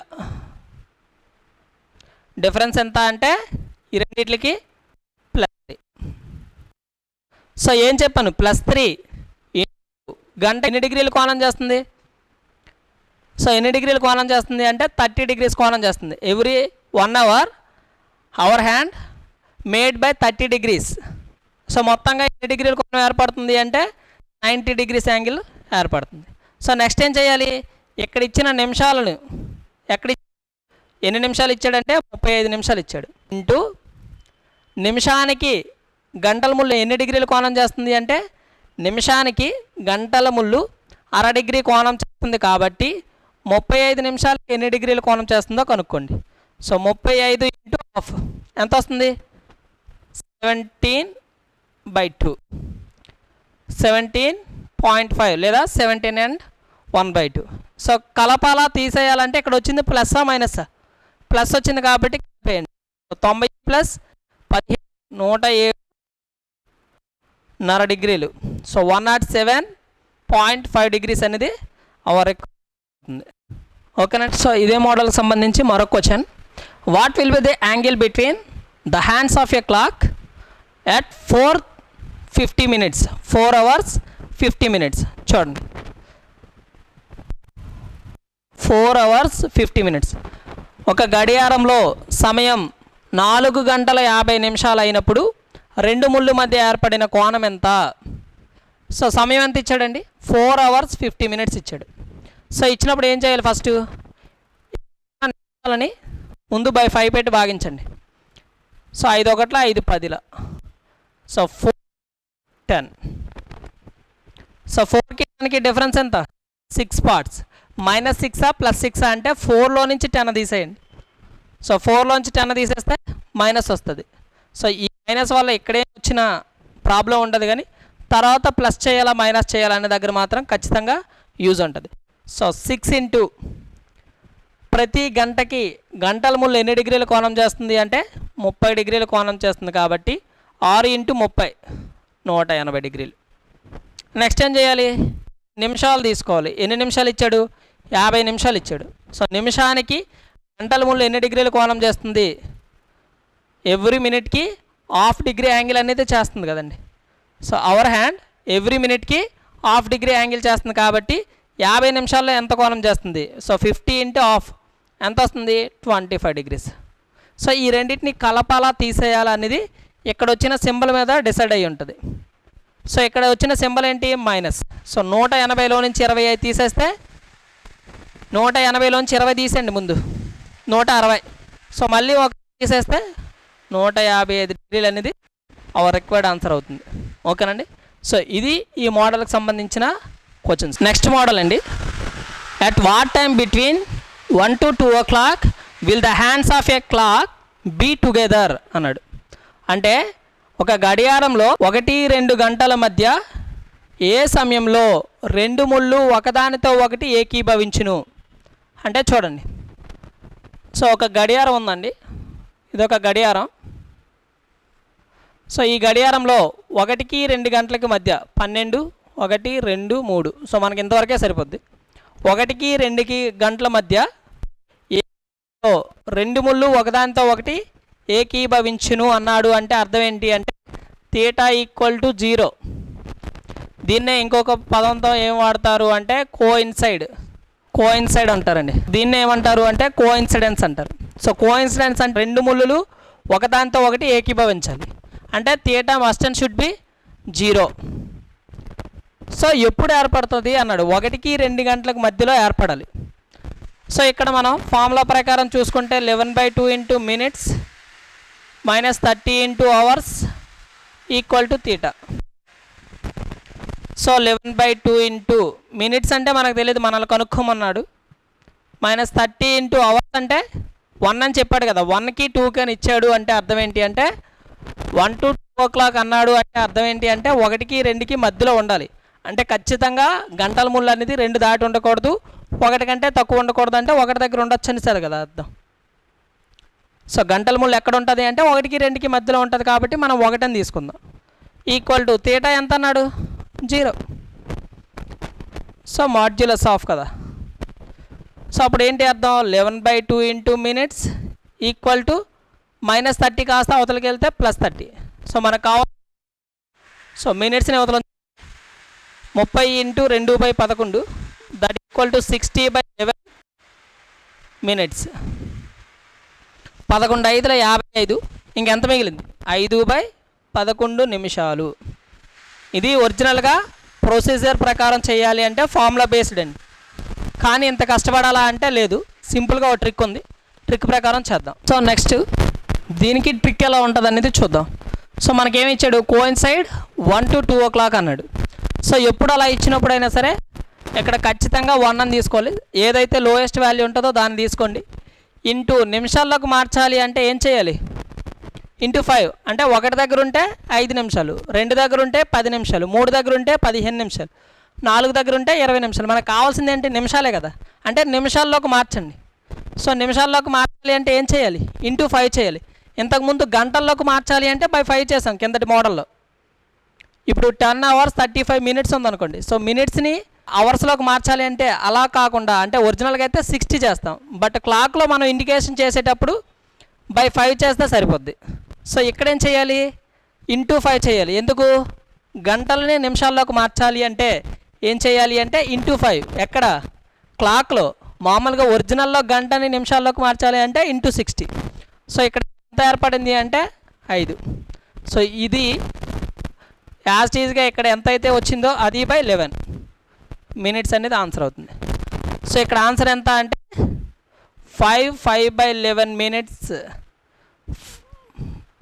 A: డిఫరెన్స్ ఎంత అంటే ఈ రెండింటికి +3. సో ఏం చెప్పాను? +3 గంట ఎన్ని డిగ్రీలు కోణం చేస్తుంది? సో ఎన్ని డిగ్రీలు కోణం చేస్తుంది అంటే 30 degrees కోణం చేస్తుంది. Every 1 hour hour hand made by 30 degrees. So మొత్తంగా ఎన్ని డిగ్రీల కోణం ఏర్పడుతుంది అంటే 90 degrees యాంగిల్ ఏర్పడుతుంది. సో నెక్స్ట్ ఏం చేయాలి? ఇక్కడ ఇచ్చిన నిమిషాలను ఎన్ని నిమిషాలు ఇచ్చాడంటే 35 నిమిషాలు ఇచ్చాడు. ఇంటూ నిమిషానికి గంటల ముళ్ళు ఎన్ని డిగ్రీలు కోణం చేస్తుంది అంటే నిమిషానికి గంటల ముళ్ళు 1/2 డిగ్రీ కోణం చేస్తుంది కాబట్టి 35 నిమిషాలకి ఎన్ని డిగ్రీల కోణం చేస్తుందో కనుక్కోండి. సో 35 × ½ ఎంత వస్తుంది? 17/2, 17.5 లేదా 17 1/2. సో కలపాలా తీసేయాలంటే ఇక్కడ వచ్చింది ప్లస్సా మైనస్సా? ప్లస్ వచ్చింది కాబట్టి కలిపేయండి. 90 + 15 107.5 డిగ్రీలు. సో 107.5 degrees అనేది అవర్ అవుతుంది. ఓకేనా? సో ఇదే మోడల్కి సంబంధించి మరొక question, what will be the angle between the hands of a clock at 4:50 minutes? 4 hours 50 minutes. చూడండి, 4 hours 50 minutes. ఒక గడియారంలో సమయం 4 గంటల 50 నిమిషాలు అయినప్పుడు 2 ముళ్ళు మధ్య ఏర్పడిన కోణం ఎంత? సో సమయం ఎంత ఇచ్చాడండి? 4 hours 50 minutes ఇచ్చాడు. సో ఇచ్చినప్పుడు ఏం చేయాలి? ఫస్ట్ నిమిషాలని ముందు బై 5 పెట్టి భాగించండి. సో 5 1 5 10. సో 10. సో 4కి 10కి డిఫరెన్స్ ఎంత? 6 పార్ట్స్. -6 +6 అంటే 4లో నుంచి 10 తీసేయండి. సో 4లో నుంచి 10 తీసేస్తే మైనస్ వస్తుంది. సో ఈ మైనస్ వల్ల ఇక్కడే వచ్చిన ప్రాబ్లం ఉండదు, కానీ తర్వాత ప్లస్ చేయాలా మైనస్ చేయాలా అనే దగ్గర మాత్రం ఖచ్చితంగా యూజ్ ఉంటుంది. సో 6 ఇంటూ ప్రతి గంటకి గంటల ముళ్ళు ఎన్ని డిగ్రీల కోణం చేస్తుంది అంటే 30 డిగ్రీల కోణం చేస్తుంది, కాబట్టి 6 ఇంటూ 30 180 డిగ్రీలు. నెక్స్ట్ ఏం చేయాలి? నిమిషాలు తీసుకోవాలి. ఎన్ని నిమిషాలు ఇచ్చాడు? 50 నిమిషాలు ఇచ్చాడు. సో నిమిషానికి గంటల ముళ్ళు ఎన్ని డిగ్రీల కోణం చేస్తుంది? ఎవ్రీ మినిట్కి హాఫ్ డిగ్రీ యాంగిల్ అనేది చేస్తుంది కదండి. సో అవర్ హ్యాండ్ ఎవ్రీ మినిట్కి హాఫ్ డిగ్రీ యాంగిల్ చేస్తుంది, కాబట్టి 50 నిమిషాల్లో ఎంత కోణం చేస్తుంది? సో 50 ఇంటూ హాఫ్ ఎంత వస్తుంది? 25 డిగ్రీస్. సో ఈ రెండింటిని కలపాలా తీసేయాలనేది ఇక్కడ వచ్చిన సింబల్ మీద డిసైడ్ అయ్యి ఉంటుంది. సో ఇక్కడ వచ్చిన సింబల్ ఏంటి? మైనస్. సో 180లో నుంచి 25 తీసేస్తే 180లోంచి 20 తీసేయండి ముందు 160. సో మళ్ళీ ఒక తీసేస్తే 155 డిగ్రీలు అనేది అవర్ రిక్వైర్డ్ ఆన్సర్ అవుతుంది. ఓకేనండి. సో ఇది ఈ మోడల్కి సంబంధించిన క్వశ్చన్స్. నెక్స్ట్ మోడల్ అండి. At what time between 1 to 2 o'clock will the hands of a clock be together అన్నాడు. అంటే ఒక గడియారంలో 1-2 గంటల మధ్య ఏ సమయంలో 2 ముళ్ళు ఒకదానితో ఒకటి ఏకీభవించును అంటే చూడండి. సో ఒక గడియారం ఉందండి, ఇదొక గడియారం. సో ఈ గడియారంలో 1-2 గంటలకి మధ్య 12, 1, 2, 3. సో మనకి ఇంతవరకే సరిపోద్ది. 1-2 గంటల మధ్య 2 ముళ్ళు ఒకదానితో ఒకటి ఏకీభవించును అన్నాడు. అంటే అర్థం ఏంటి అంటే θ = 0. దీన్నే ఇంకొక పదంతో ఏం వాడతారు అంటే కోయిన్సైడ్ అంటారండి. దీన్నే ఏమంటారు అంటే కోయిన్సిడెన్స్ అంటారు. సో కోయిన్సిడెన్స్ అంటే 2 ముళ్ళు ఒకదానితో ఒకటి ఏకీభవించాలి అంటే θ must and should be 0. So ఎప్పుడు ఏర్పడుతుంది అన్నాడు? 1-2 గంటలకు మధ్యలో ఏర్పడాలి. సో ఇక్కడ మనం ఫార్ములా ప్రకారం చూసుకుంటే 11/2 into minutes -30 into hours equal to θ. So 11/2 into minutes అంటే మనకు తెలియదు, మనల్ని కనుక్కోమన్నాడు. -30 ఇంటూ అవర్స్ అంటే 1 అని చెప్పాడు కదా, 1కి 2కి అని ఇచ్చాడు. అంటే అర్థం ఏంటి అంటే 1 to 2 o'clock అన్నాడు. అంటే అర్థం ఏంటి అంటే 1-2కి మధ్యలో ఉండాలి. అంటే ఖచ్చితంగా గంటల ముళ్ళు అనేది 2 దాటి ఉండకూడదు, 1 కంటే తక్కువ ఉండకూడదు. అంటే 1 దగ్గర ఉండొచ్చు అని సరే కదా అర్థం. సో గంటల ముళ్ళు ఎక్కడ ఉంటుంది అంటే 1-2కి మధ్యలో ఉంటుంది, కాబట్టి మనం 1 అని తీసుకుందాం. ఈక్వల్ టు θ ఎంత అన్నాడు? 0. సో మాడ్యులస్ ఆఫ్ కదా. సో అప్పుడు ఏంటి అర్థం? 11/2 ఇంటూ మినిట్స్ ఈక్వల్ టు -30 కాస్త అవతలకి వెళ్తే +30. సో మనకు కావాలి. సో మినిట్స్ని అవతల 30 into 2/11 that equal to 60/11 minutes. 11 5 55. ఇంకెంత మిగిలింది? 5/11 నిమిషాలు. ఇది ఒరిజినల్గా ప్రొసీజర్ ప్రకారం చేయాలి అంటే ఫార్ములా బేస్డ్ అండి. కానీ ఇంత కష్టపడాలా అంటే లేదు, సింపుల్గా ఒక ట్రిక్ ఉంది, ట్రిక్ ప్రకారం చేద్దాం. సో నెక్స్ట్ దీనికి ట్రిక్ ఎలా ఉంటుంది అనేది చూద్దాం. సో మనకేమి ఇచ్చాడు? కోయిన్సైడ్ 1 to 2 o'clock అన్నాడు. సో ఎప్పుడు అలా ఇచ్చినప్పుడైనా సరే ఇక్కడ ఖచ్చితంగా 1 అని తీసుకోవాలి. ఏదైతే లోయెస్ట్ వాల్యూ ఉంటుందో దాన్ని తీసుకోండి. ఇంటూ నిమిషాల్లోకి మార్చాలి అంటే ఏం చేయాలి? ఇంటూ 5 అంటే 1 దగ్గర ఉంటే 5 నిమిషాలు, 2 దగ్గర ఉంటే 10 నిమిషాలు, 3 దగ్గర ఉంటే 15 నిమిషాలు, 4 దగ్గర ఉంటే 20 నిమిషాలు. మనకు కావాల్సింది ఏంటి? నిమిషాలే కదా. అంటే నిమిషాల్లోకి మార్చండి. సో నిమిషాల్లోకి మార్చాలి అంటే ఏం చేయాలి? ఇంటూ 5 చేయాలి. ఇంతకుముందు గంటల్లోకి మార్చాలి అంటే /5 చేసాం కిందటి మోడల్లో. ఇప్పుడు 10 hours 35 minutes ఉందనుకోండి. సో మినిట్స్ని అవర్స్లోకి మార్చాలి అంటే అలా కాకుండా, అంటే ఒరిజినల్గా అయితే 60 చేస్తాం, బట్ క్లాక్లో మనం ఇండికేషన్ చేసేటప్పుడు /5 చేస్తే సరిపోద్ది. సో ఇక్కడేం చేయాలి? ఇంటూ 5 చేయాలి. ఎందుకు? గంటలని నిమిషాల్లోకి మార్చాలి అంటే ఏం చేయాలి అంటే ఇంటూ 5. ఎక్కడ? క్లాక్లో. మామూలుగా ఒరిజినల్లో గంటని నిమిషాల్లోకి మార్చాలి అంటే ఇంటూ 60. సో ఇక్కడ ఎంత ఏర్పడింది అంటే 5. సో ఇది యాజ్ ఈజ్గా ఇక్కడ ఎంత అయితే వచ్చిందో అది /11 మినిట్స్ అనేది ఆన్సర్ అవుతుంది. సో ఇక్కడ ఆన్సర్ ఎంత అంటే 5/11 minutes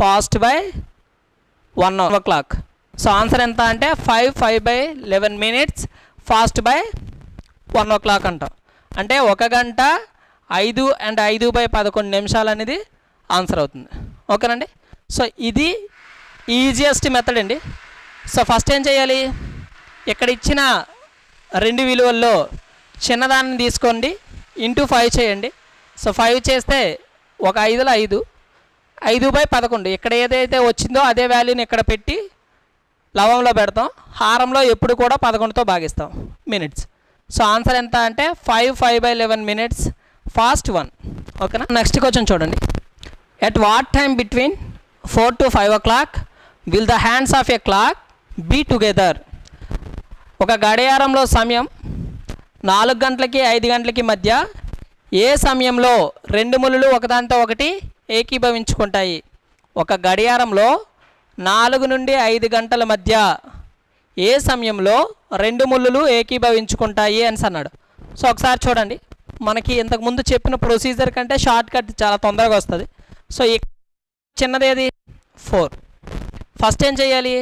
A: passed by 1 o'clock. So answer ఎంత అంటే 5 minutes ఫాస్ట్ బై 1 o'clock అంటాం. అంటే 1 గంట 5 and 5/11 నిమిషాలు అనేది ఆన్సర్ అవుతుంది. ఓకేనండి. సో ఇది ఈజియెస్ట్ మెథడ్ అండి. సో ఫస్ట్ ఏం చేయాలి, ఇక్కడ ఇచ్చిన 2 విలువల్లో చిన్నదాన్ని తీసుకోండి, ఇంటూ 5 చేయండి. సో 5 చేస్తే 1 5లో 5, 5/11 ఇక్కడ ఏదైతే వచ్చిందో అదే వాల్యూని ఇక్కడ పెట్టి లవంలో పెడతాం. హారంలో ఎప్పుడు కూడా 11తో భాగిస్తాం మినిట్స్. సో ఆన్సర్ ఎంత అంటే 5/11 minutes ఫాస్ట్ 1. ఓకేనా. నెక్స్ట్ క్వశ్చన్ చూడండి. At what time between 4 to 5 o'clock will the hands of a clock be together? ఒక గడియారంలో సమయం 4 గంటలకి 5 గంటలకి మధ్య ఏ సమయంలో 2 ములులు ఒకదానితో ఒకటి ఏకీభవించుకుంటాయి? ఒక గడియారంలో 4 నుండి 5 గంటల మధ్య ఏ సమయంలో 2 ములులు ఏకీభవించుకుంటాయి అని అన్నాడు. సో ఒకసారి చూడండి, మనకి ఇంతకుముందు చెప్పిన ప్రొసీజర్ కంటే షార్ట్ కట్ చాలా తొందరగా వస్తుంది. సో చిన్నది ఏది 4. ఫస్ట్ ఏం చేయాలి,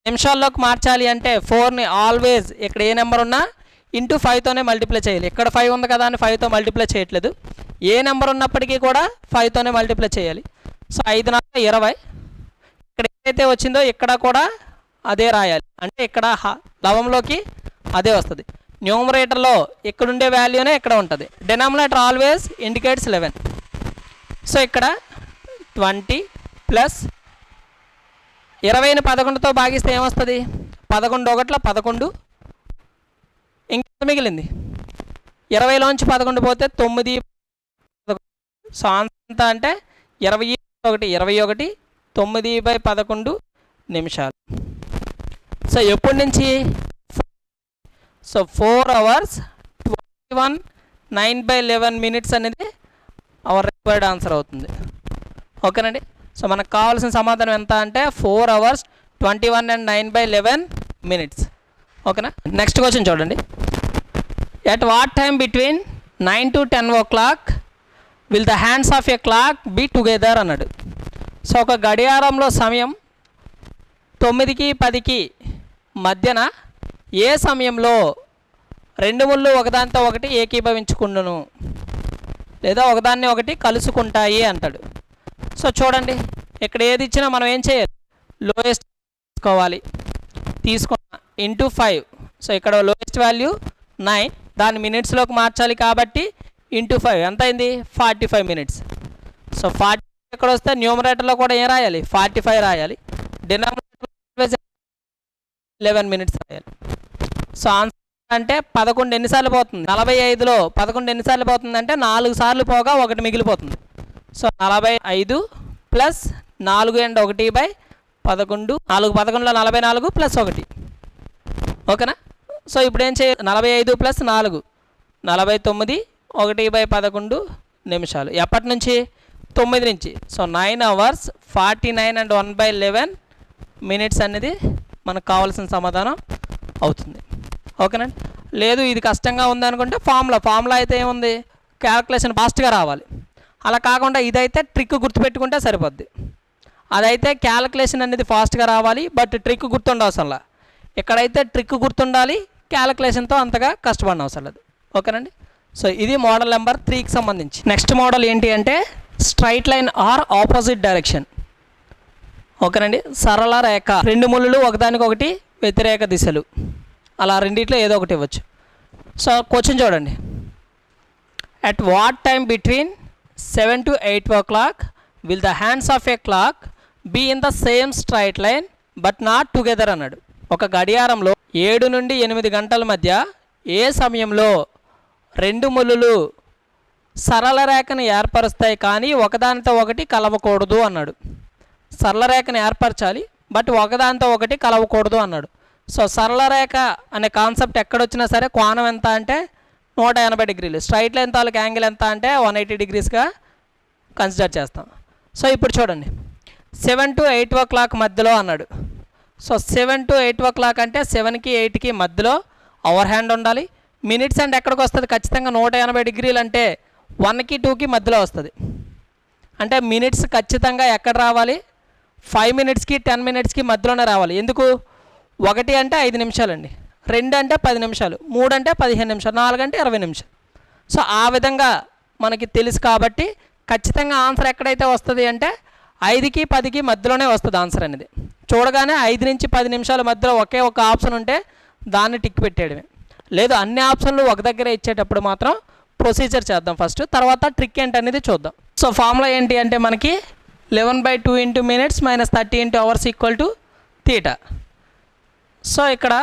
A: నిమిషాల్లోకి మార్చాలి అంటే 4ని ఆల్వేస్ ఇక్కడ ఏ నెంబర్ ఉన్నా ఇంటూ 5తోనే మల్టిప్లై చేయాలి. ఇక్కడ 5 ఉంది కదా అని 5తో మల్టిప్లై చేయట్లేదు. ఏ నెంబర్ ఉన్నప్పటికీ కూడా 5తోనే మల్టిప్లై చేయాలి. సో 5 4 20. ఇక్కడ ఏదైతే వచ్చిందో ఇక్కడ కూడా అదే రాయాలి. అంటే ఇక్కడ లవంలోకి అదే వస్తుంది. న్యూమరేటర్లో ఇక్కడుండే వాల్యూనే ఇక్కడ ఉంటుంది. Denominator always indicates 11. సో ఇక్కడ 20 ప్లస్ 20ని 11తో భాగిస్తే ఏమొస్తుంది? 11 1 11. ఇంకా మిగిలింది 20లోంచి 11 పోతే 9. సో ఆన్సర్ ఎంత అంటే 21 9/11 నిమిషాలు. సో ఎప్పటి నుంచి? సో 4 hours 21 9/11 minutes అనేది అవర్ రిక్వైర్డ్ ఆన్సర్ అవుతుంది. ఓకేనండి. సో మనకు కావాల్సిన సమాధానం ఎంత అంటే 4 hours 21 and 9/11 minutes. ఓకేనా. నెక్స్ట్ క్వశ్చన్ చూడండి. At what time between 9 to 10 o'clock will the hands of a clock be together అన్నాడు. సో ఒక గడియారంలో సమయం 9కి 10కి మధ్యన ఏ సమయంలో 2 ముళ్ళు ఒకదానితో ఒకటి ఏకీభవించుకుండును లేదా ఒకదాన్ని ఒకటి కలుసుకుంటాయి అంటాడు. సో చూడండి, ఇక్కడ ఏది ఇచ్చినా మనం ఏం చేయాలి, లోయెస్ట్ తీసుకోవాలి. తీసుకున్న ఇంటూ 5. సో ఇక్కడ లోయెస్ట్ వాల్యూ 9, దాన్ని మినిట్స్లోకి మార్చాలి కాబట్టి ఇంటూ 5 ఎంత అయింది? 45 minutes. సో 40 ఎక్కడ వస్తే న్యూమరేటర్లో కూడా ఏం రాయాలి? 45 రాయాలి. డినామినేటర్ 11 minutes రాయాలి. సో ఆన్సర్ అంటే 11 ఎన్నిసార్లు పోతుంది? 45లో 11 ఎన్నిసార్లు పోతుంది అంటే 4 సార్లు పోగా 1 మిగిలిపోతుంది. So 45 plus 4 and 1/11. 4 11లో 44 ప్లస్ 1. ఓకేనా. సో ఇప్పుడు ఏం చేయాలి? 45 ప్లస్ 4 49 1/11 నిమిషాలు. ఎప్పటి నుంచి? 9 నుంచి. సో 9 hours 49 and 1/11 minutes అనేది మనకు కావాల్సిన సమాధానం అవుతుంది. ఓకేనండి. లేదు ఇది కష్టంగా ఉందనుకుంటే ఫార్ములా అయితే ఏముంది, క్యాల్కులేషన్ ఫాస్ట్గా రావాలి. అలా కాకుండా ఇదైతే ట్రిక్ గుర్తుపెట్టుకుంటే సరిపోద్ది. అదైతే క్యాల్కులేషన్ అనేది ఫాస్ట్గా రావాలి, బట్ ట్రిక్ గుర్తుండవసరంలా. ఇక్కడైతే ట్రిక్ గుర్తుండాలి, క్యాల్కులేషన్తో అంతగా కష్టపడిన అవసరం లేదు. ఓకేనండి. సో ఇది మోడల్ నెంబర్ 3కి సంబంధించి. నెక్స్ట్ మోడల్ ఏంటి అంటే straight line or opposite direction. ఓకేనండి. సరళ రేఖ, 2 ముళ్ళు ఒకదానికొకటి వ్యతిరేక దిశలు, అలా రెండిట్లో ఏదో ఒకటి ఇవ్వచ్చు. సో క్వశ్చన్ చూడండి. At what time between 7 to 8 o'clock will the hands of a clock be in the same straight line but not together అన్నాడు. ఒక గడియారంలో 7 నుండి 8 గంటల మధ్య ఏ సమయంలో 2 ముళ్ళు సరళ రేఖను ఏర్పరుస్తాయి కానీ ఒకదానితో ఒకటి కలవకూడదు అన్నాడు. సరళ రేఖను ఏర్పరచాలి బట్ ఒకదానితో ఒకటి కలవకూడదు అన్నాడు. సో సరళ రేఖ అనే కాన్సెప్ట్ ఎక్కడొచ్చినా సరే కోణం ఎంత అంటే 180 degrees. స్ట్రైట్ లైన్ తాలూకు యాంగిల్ ఎంత అంటే 180 degreesగా కన్సిడర్ చేస్తాం. సో ఇప్పుడు చూడండి, 7 to 8 o'clock మధ్యలో అన్నాడు. సో 7 to 8 o'clock అంటే 7కి 8కి మధ్యలో అవర్ హ్యాండ్ ఉండాలి. మినిట్స్ అంటే ఎక్కడికి వస్తుంది? ఖచ్చితంగా 180 degrees అంటే 1కి 2కి మధ్యలో వస్తుంది. అంటే మినిట్స్ ఖచ్చితంగా ఎక్కడ రావాలి? 5 మినిట్స్కి 10 మినిట్స్కి మధ్యలోనే రావాలి. ఎందుకు? 1 అంటే 5 నిమిషాలండి, 2 అంటే 10 నిమిషాలు, 3 అంటే 15 నిమిషాలు, 4 అంటే 20 నిమిషాలు. సో ఆ విధంగా మనకి తెలుసు కాబట్టి ఖచ్చితంగా ఆన్సర్ ఎక్కడైతే వస్తుంది అంటే 5కి 10కి మధ్యలోనే వస్తుంది ఆన్సర్ అనేది. చూడగానే 5 నుంచి 10 నిమిషాల మధ్యలో ఒకే ఒక ఆప్షన్ ఉంటే దాన్ని టిక్ పెట్టేయడమే. లేదు అన్ని ఆప్షన్లు ఒక దగ్గరే ఇచ్చేటప్పుడు మాత్రం ప్రొసీజర్ చేద్దాం ఫస్ట్, తర్వాత ట్రిక్ ఏంటి అనేది చూద్దాం. సో ఫార్ములా ఏంటి అంటే మనకి 11/2 into minutes minus 30 into hours equal to theta. So ఇక్కడ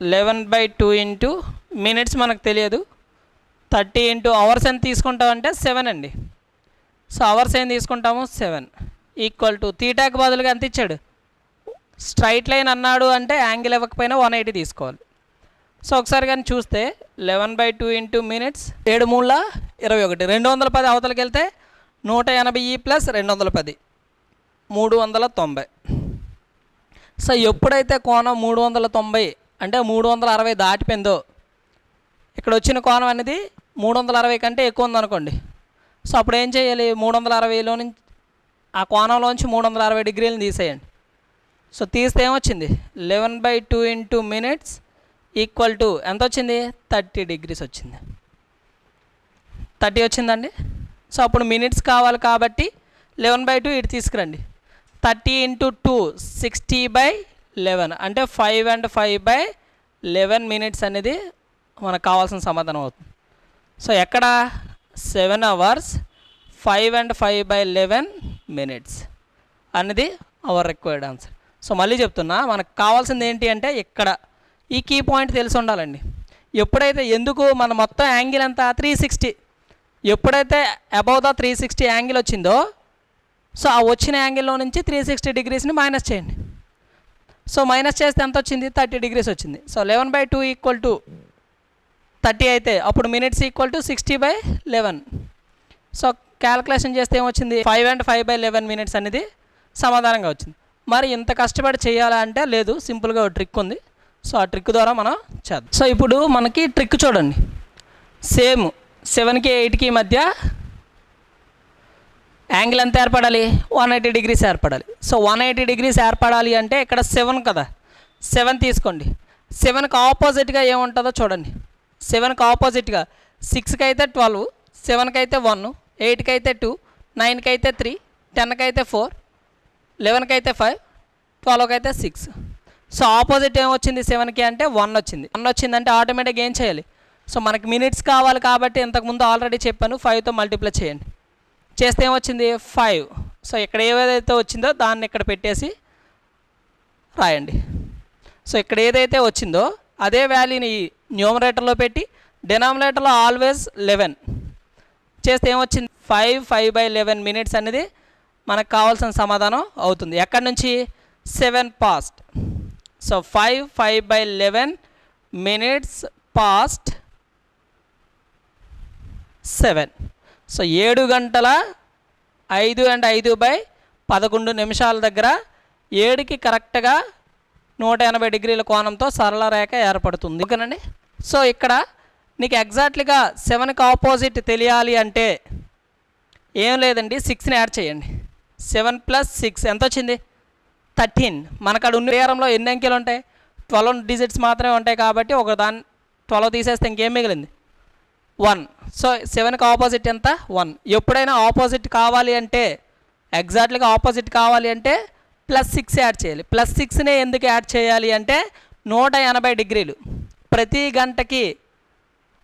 A: 11/2 ఇంటూ మినిట్స్ మనకు తెలియదు, 30 ఇంటూ అవర్స్ ఎంత తీసుకుంటామంటే 7 అండి. సో అవర్స్ ఏం తీసుకుంటాము 7 ఈక్వల్ టు థీటాకి బదులుగా ఎంత ఇచ్చాడు, స్ట్రైట్ లైన్ అన్నాడు అంటే యాంగిల్ ఇవ్వకపోయినా 180 తీసుకోవాలి. సో ఒకసారి కానీ చూస్తే 11/2 ఇంటూ మినిట్స్ 7 3 21, 210 అవతలకి వెళ్తే 180 ప్లస్ 210 390. సో ఎప్పుడైతే కోణం 390 అంటే 360 దాటిపోయిందో, ఇక్కడ వచ్చిన కోణం అనేది 360 కంటే ఎక్కువ ఉందనుకోండి. సో అప్పుడు ఏం చేయాలి, 360లో నుంచి ఆ కోణంలోంచి 360 డిగ్రీలను తీసేయండి. సో తీస్తే ఏమొచ్చింది 11/2 ఇంటూ మినిట్స్ ఈక్వల్ టు ఎంత వచ్చింది 30 డిగ్రీస్ వచ్చింది. 30 వచ్చిందండి. సో అప్పుడు మినిట్స్ కావాలి కాబట్టి 11/2 ఇటు తీసుకురండి. 30 ఇంటూ 2 60/11 అంటే 5 and 5/11 మినిట్స్ అనేది మనకు కావాల్సిన సమాధానం అవుతుంది. సో ఎక్కడ 7 hours 5 and 5/11 మినిట్స్ అనేది అవర్ రిక్వైర్డ్ ఆన్సర్. సో మళ్ళీ చెప్తున్నా, మనకు కావాల్సింది ఏంటి అంటే ఇక్కడ ఈ కీ పాయింట్ తెలిసి ఉండాలండి. ఎప్పుడైతే ఎందుకు మన మొత్తం యాంగిల్ ఎంత 360, ఎప్పుడైతే అబౌవ్ ద 360 యాంగిల్ వచ్చిందో సో ఆ వచ్చిన యాంగిల్లో నుంచి 360 డిగ్రీస్ని మైనస్ చేయండి. సో మైనస్ చేస్తే ఎంత వచ్చింది 30 డిగ్రీస్ వచ్చింది. సో 11/2 ఈక్వల్ టు 30 అయితే అప్పుడు minutes equal to 60/11. So calculation చేస్తే ఏమొచ్చింది 5 and 5/11 మినిట్స్ అనేది సమాధానంగా వచ్చింది. మరి ఇంత కష్టపడి చేయాలా అంటే లేదు, సింపుల్గా ఒక ట్రిక్ ఉంది. సో ఆ ట్రిక్ ద్వారా మనం చేద్దాం. సో ఇప్పుడు మనకి ట్రిక్ చూడండి, సేమ్ 7కి 8కి మధ్య యాంగిల్ ఎంత ఏర్పడాలి 180 డిగ్రీస్ ఏర్పడాలి. సో 180 డిగ్రీస్ ఏర్పడాలి అంటే ఇక్కడ 7 కదా, 7 తీసుకోండి. 7కి ఆపోజిట్గా ఏముంటుందో చూడండి. 7కి ఆపోజిట్గా 6కి అయితే 12, 7కి అయితే 1, 8కి అయితే 2, 9కి అయితే 3, 10కి అయితే 4, 11కి అయితే 5, 12కి అయితే 6. సో ఆపోజిట్ ఏమొచ్చింది 7కి అంటే 1 వచ్చింది. 1 వచ్చిందంటే ఆటోమేటిక్గా ఏం చేయాలి, సో మనకి మినిట్స్ కావాలి కాబట్టి ఇంతకుముందు ఆల్రెడీ చెప్పాను 5తో మల్టిప్లై చేయండి. చేస్తే ఏమొచ్చింది 5. సో ఇక్కడ ఏదైతే వచ్చిందో దాన్ని ఇక్కడ పెట్టేసి రాయండి. సో ఇక్కడ ఏదైతే వచ్చిందో అదే వాల్యూని న్యూమరేటర్లో పెట్టి డినామినేటర్లో ఆల్వేస్ 11 చేస్తే ఏమొచ్చింది 5/11 మినిట్స్ అనేది మనకు కావాల్సిన సమాధానం అవుతుంది. ఎక్కడి నుంచి 7 past. So 5/11 minutes past 7. So 7 గంటల 5 and 5/11 నిమిషాల దగ్గర 7కి కరెక్ట్గా 180 డిగ్రీల కోణంతో సరళ రేఖ ఏర్పడుతుంది. ఓకేనండి. సో ఇక్కడ నీకు ఎగ్జాక్ట్లీగా 7కి ఆపోజిట్ తెలియాలి అంటే ఏం లేదండి, 6ని యాడ్ చేయండి. 7 + 6 ఎంత వచ్చింది 13. మనకు అక్కడ ఉన్న నేరంలో ఎన్ని అంకెలు ఉంటాయి 12 డిజిట్స్ మాత్రమే ఉంటాయి కాబట్టి ఒక దాన్ని 12 తీసేస్తే ఇంకేం మిగిలింది 1. సో 7కి ఆపోజిట్ ఎంత 1. ఎప్పుడైనా ఆపోజిట్ కావాలి అంటే ఎగ్జాక్ట్లీగా ఆపోజిట్ కావాలి అంటే +6 యాడ్ చేయాలి. +6నే ఎందుకు యాడ్ చేయాలి అంటే 180 డిగ్రీలు, ప్రతి గంటకి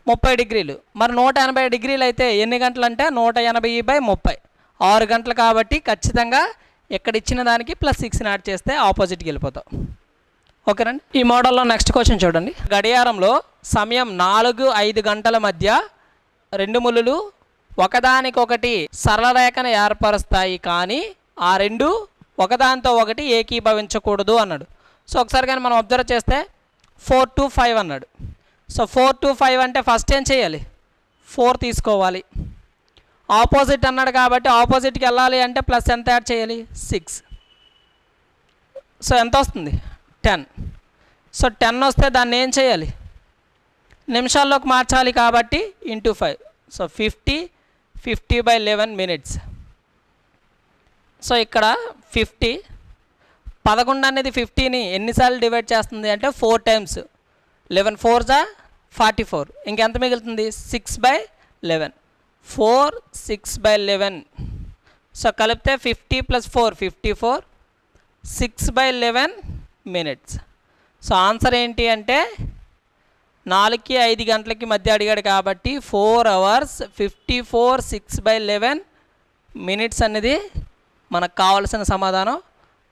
A: 30 డిగ్రీలు. మరి 180 డిగ్రీలు అయితే ఎన్ని గంటలు అంటే 180/30 6 గంటలు కాబట్టి ఖచ్చితంగా ఇక్కడ ఇచ్చిన దానికి +6ని యాడ్ చేస్తే ఆపోజిట్కి వెళ్ళిపోతాం. ఓకేనండి. ఈ మోడల్లో నెక్స్ట్ క్వశ్చన్ చూడండి. గడియారంలో సమయం 4-5 గంటల మధ్య 2 ముళ్ళు ఒకదానికొకటి సరళ రేఖను ఏర్పరుస్తాయి, కానీ ఆ రెండు ఒకదానితో ఒకటి ఏకీభవించకూడదు అన్నాడు. సో ఒకసారి కానీ మనం అబ్జర్వ్ చేస్తే 4 to 5 అన్నాడు. సో 4 to 5 అంటే ఫస్ట్ ఏం చేయాలి 4 తీసుకోవాలి. ఆపోజిట్ అన్నాడు కాబట్టి ఆపోజిట్కి వెళ్ళాలి అంటే ప్లస్ ఎంత యాడ్ చేయాలి 6. సో ఎంత వస్తుంది 10. సో 10 వస్తే దాన్ని ఏం చేయాలి నిమిషాల్లోకి మార్చాలి కాబట్టి ఇంటూ 5. సో 50/11 మినిట్స్ సో ఇక్కడ 50, 11 అనేది 50ని ఎన్నిసార్లు డివైడ్ చేస్తుంది అంటే 4 టైమ్స్. 11 4 జా 44, ఇంకెంత మిగులుతుంది 6/11, 4 6/11. సో కలిపితే 50 + 4 54, 6/11 మినిట్స్. సో ఆన్సర్ ఏంటి అంటే 4కి 5 గంటలకి మధ్య అడిగాడు కాబట్టి 4 hours 54 6/11 మినిట్స్ అనేది మనకు కావాల్సిన సమాధానం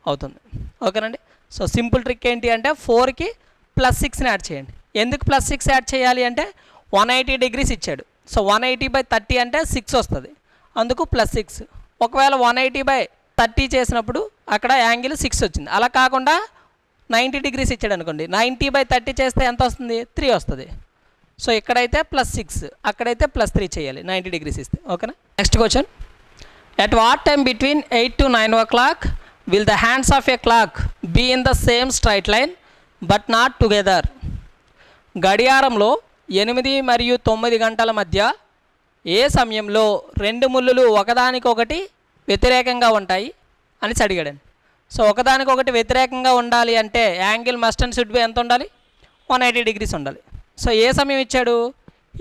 A: అవుతుంది. ఓకేనండి. సో సింపుల్ ట్రిక్ ఏంటి అంటే 4కి +6ని యాడ్ చేయండి. ఎందుకు +6 యాడ్ చేయాలి అంటే 180 degrees ఇచ్చాడు. సో 180/30 అంటే 6 వస్తుంది, అందుకు +6. ఒకవేళ 180/30 చేసినప్పుడు అక్కడ యాంగిల్ 6 వచ్చింది. అలా కాకుండా 90 degrees ఇచ్చాడు అనుకోండి, 90/30 చేస్తే ఎంత వస్తుంది 3 వస్తుంది. సో ఇక్కడైతే +6, అక్కడైతే +3 చేయాలి 90 degrees ఇస్తే. ఓకేనా. Next question, at what time between 8 to 9 o'clock will the hands of a clock be in the same straight line but not together? గడియారంలో 8 మరియు 9 గంటల మధ్య ఏ సమయంలో 2 ముళ్ళులు ఒకదానికొకటి వ్యతిరేకంగా ఉంటాయి అని అడిగాడండి. సో ఒకదానికొకటి వ్యతిరేకంగా ఉండాలి అంటే angle must and should B ఎంత ఉండాలి 180 degrees ఉండాలి. సో ఏ సమయం ఇచ్చాడు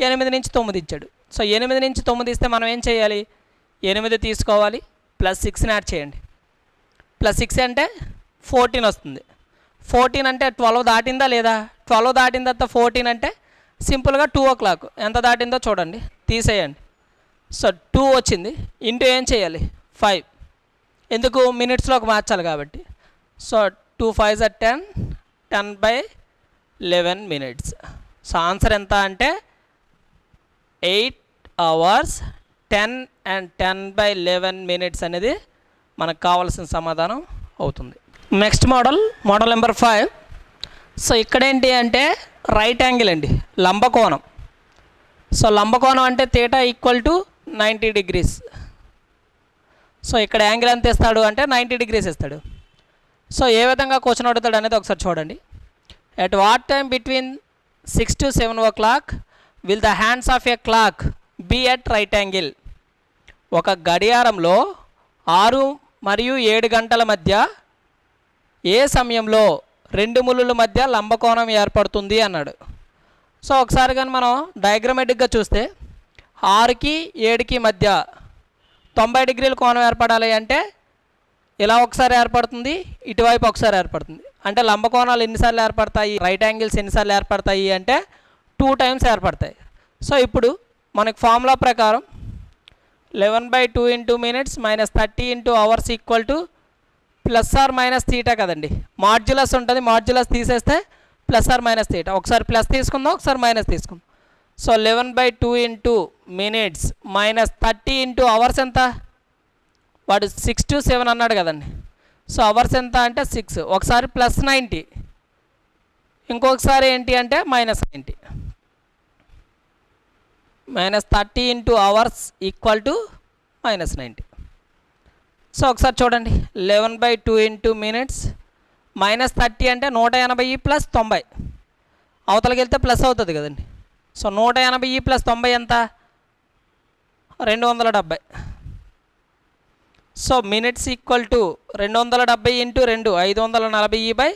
A: 8 నుంచి 9 ఇచ్చాడు. సో 8 నుంచి 9 ఇస్తే మనం ఏం చేయాలి, 8 తీసుకోవాలి, +6ని యాడ్ చేయండి. +6 అంటే 14 వస్తుంది. 14 అంటే 12 దాటిందా లేదా, 12 దాటిన తర్వాత 14 అంటే సింపుల్గా 2 o'clock ఎంత దాటిందో చూడండి, తీసేయండి. సో 2 వచ్చింది, ఇంటూ ఏం చేయాలి 5, ఎందుకు మినిట్స్లోకి మార్చాలి కాబట్టి. So 2 5s are 10, 10/11 minutes. So answer ఎంత అంటే 8 hours 10 and 10/11 minutes అనేది మనకు కావాల్సిన సమాధానం అవుతుంది. Next model number 5. సో ఇక్కడేంటి అంటే రైట్ యాంగిల్ అండి, లంబకోణం. సో లంబకోణం అంటే θ = 90 degrees. సో ఇక్కడ యాంగిల్ ఎంత ఇస్తాడు అంటే 90 degrees ఇస్తాడు. సో ఏ విధంగా క్వశ్చన్ అడుగుతాడు అనేది ఒకసారి చూడండి. At what time between 6 to 7 o'clock will the hands of a clock be at right angle? ఒక గడియారంలో 6 మరియు 7 గంటల మధ్య ఏ సమయంలో 2 ముళ్ళుల మధ్య లంబకోణం ఏర్పడుతుంది అన్నాడు. సో ఒకసారి కానీ మనం డయాగ్రమాటిక్గా చూస్తే 6కి 7కి మధ్య 90 degrees కోణం ఏర్పడాలి అంటే ఇలా ఒకసారి ఏర్పడుతుంది, ఇటువైపు ఒకసారి ఏర్పడుతుంది. అంటే లంబకోణాలు ఎన్నిసార్లు ఏర్పడతాయి, రైట్ యాంగిల్స్ ఎన్నిసార్లు ఏర్పడతాయి అంటే 2 times ఏర్పడతాయి. సో ఇప్పుడు మనకు ఫార్ములా ప్రకారం 11/2 into minutes -30 into hours +or- θ కదండి. మాడ్యులస్ ఉంటుంది, మాడ్యులస్ తీసేస్తే +or-θ. ఒకసారి ప్లస్ తీసుకుందాం, ఒకసారి మైనస్ తీసుకుందాం. So 11/2 into minutes -30 into hours ఎంత, వాడు 6 to 7 అన్నాడు కదండి. సో అవర్స్ ఎంత అంటే 6, ఒకసారి +90, ఇంకొకసారి ఏంటి అంటే -90. -30 into hours =-90. సో ఒకసారి చూడండి 11/2 into minutes -30 అంటే 180 + 90, అవతలకి వెళ్తే ప్లస్ అవుతుంది కదండి. సో 180 + 90 ఎంత 270. So minutes = 270 into 2 540/11.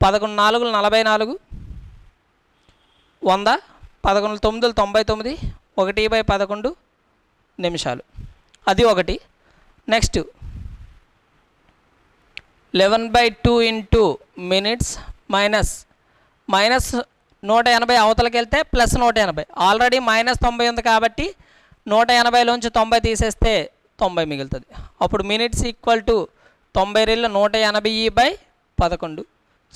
A: 11 4 44, 100, 11 9 99, 1/11 నిమిషాలు. అది ఒకటి. నెక్స్ట్ 11/2 into minutes -180 అవతలకి వెళ్తే +180. ఆల్రెడీ -90 ఉంది కాబట్టి 180లోంచి 90 తీసేస్తే 90 మిగులుతుంది. అప్పుడు మినిట్స్ = 90 180/11.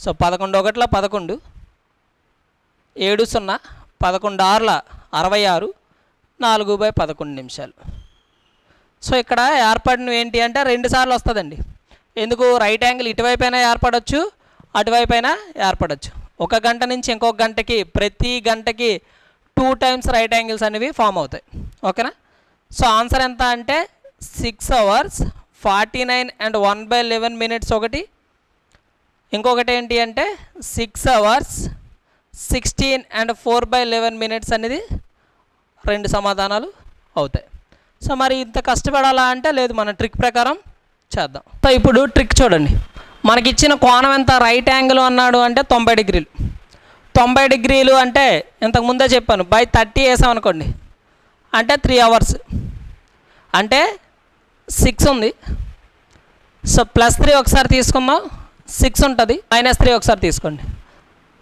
A: సో 11 1 11, 7 0, 11 6 66, 4/11 నిమిషాలు. సో ఇక్కడ ఏర్పడినవి ఏంటి అంటే 2 సార్లు వస్తుందండి. ఎందుకు, రైట్ యాంగిల్ ఇటువైపైనా ఏర్పడవచ్చు, అటువైపైనా ఏర్పడవచ్చు. 1 గంట నుంచి ఇంకొక గంటకి ప్రతి గంటకి 2 times రైట్ యాంగిల్స్ అనేవి ఫామ్ అవుతాయి. ఓకేనా. సో ఆన్సర్ ఎంత అంటే 6 hours 49 and 1/11 minutes ఒకటి, ఇంకొకటి ఏంటి అంటే 6 hours 16 and 4/11 minutes అనేది 2 సమాధానాలు అవుతాయి. సో మరి ఇంత కష్టపడాలా అంటే లేదు, మన ట్రిక్ ప్రకారం చేద్దాం. సో ఇప్పుడు ట్రిక్ చూడండి. మనకిచ్చిన కోణం ఎంత, రైట్ యాంగిల్ అన్నాడు అంటే 90 డిగ్రీలు. 90 డిగ్రీలు అంటే ఇంతకుముందే చెప్పాను, బై 30 వేసామనుకోండి అంటే 3 అవర్స్, అంటే 6 ఉంది. సో +3 ఒకసారి తీసుకుందాం, 6 ఉంటుంది. -3 ఒకసారి తీసుకోండి,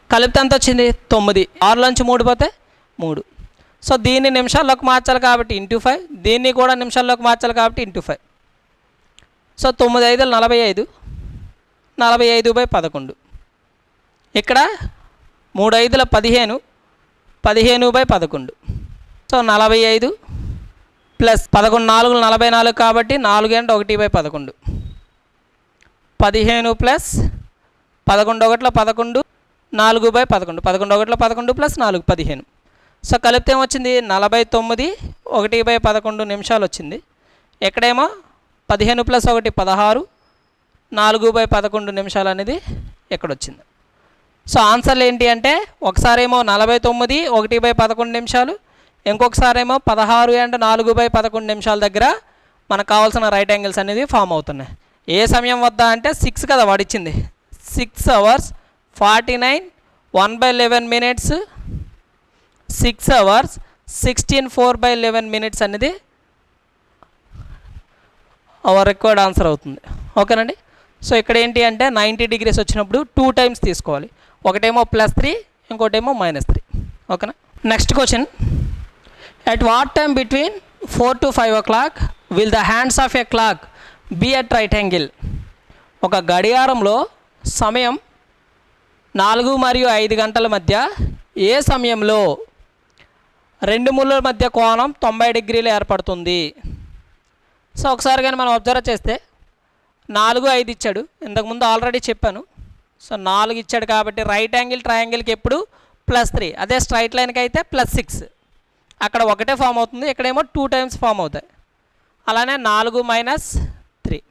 A: కలిపితే ఎంత వచ్చింది 9. 6లోంచి 3 పోతే 3. సో దీన్ని నిమిషాల్లోకి మార్చాలి కాబట్టి ×5, దీన్ని కూడా నిమిషాల్లోకి మార్చాలి కాబట్టి ×5. సో 9 5 45, 45/11. ఇక్కడ 3 5 15, 15/11. సో 45 ప్లస్ 11 4 44 కాబట్టి 4 × 1/11. 15 ప్లస్ 11 1 11, 4/11. 11 1 11 ప్లస్ 4 15. సో కలిపితే ఏమొచ్చింది 49 1/11 నిమిషాలు వచ్చింది. ఎక్కడేమో 15 + 1 16, 4/11 నిమిషాలు అనేది ఎక్కడొచ్చింది. సో ఆన్సర్లు ఏంటి అంటే ఒకసారేమో 49 1/11 నిమిషాలు, ఇంకొకసారేమో 16 and 4/11 నిమిషాల దగ్గర మనకు కావాల్సిన రైట్ యాంగిల్స్ అనేది ఫామ్ అవుతున్నాయి. ఏ సమయం వద్ద అంటే 6 కదా వాడిచ్చింది, 6 hours 49 1/11 minutes, 6 hours 16 4/11 minutes అనేది అవర్ రిక్వైర్డ్ ఆన్సర్ అవుతుంది. ఓకేనండి. సో ఇక్కడ ఏంటి అంటే 90 degrees వచ్చినప్పుడు 2 times తీసుకోవాలి, ఒకటేమో +3, ఇంకోటేమో -3. ఓకేనా. Next question, at what time between 4 to 5 o'clock will the hands of a clock be at right angle? ఒక గడియారంలో సమయం 4 మరియు 5 గంటల మధ్య ఏ సమయంలో 2 ముళ్ళ మధ్య కోణం 90 డిగ్రీలు ఏర్పడుతుంది? సో ఒకసారి కానీ మనం అబ్జర్వ్ చేస్తే 4 5 ఇచ్చాడు, ఇంతకుముందు ఆల్రెడీ చెప్పాను. సో 4 ఇచ్చాడు కాబట్టి రైట్ యాంగిల్ ట్రయాంగిల్కి ఎప్పుడు +3, అదే స్ట్రైట్ లైన్కి అయితే +6. అక్కడ ఒకటే ఫామ్ అవుతుంది, ఇక్కడేమో 2 times ఫామ్ అవుతాయి. అలానే 4 - 3.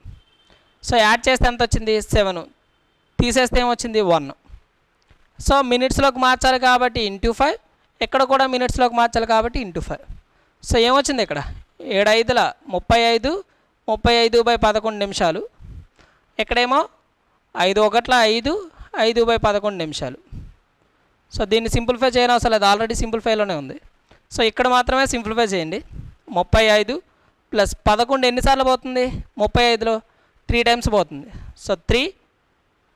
A: సో యాడ్ చేస్తే ఎంత వచ్చింది 7, తీసేస్తే ఏమొచ్చింది 1. సో మినిట్స్లోకి మార్చాలి కాబట్టి ×5, ఇక్కడ కూడా మినిట్స్లోకి మార్చాలి కాబట్టి ×5. సో ఏమొచ్చింది ఇక్కడ 7 5 35, 35/11 నిమిషాలు. ఇక్కడేమో 5 1 5, 5/11 నిమిషాలు. సో దీన్ని సింప్లిఫై చేయని అవసరం లేదు, ఆల్రెడీ సింప్లిఫైలోనే ఉంది. సో ఇక్కడ మాత్రమే సింప్లిఫై చేయండి. 35 + 11 ఎన్నిసార్లు పోతుంది 35లో 3 times పోతుంది. So 3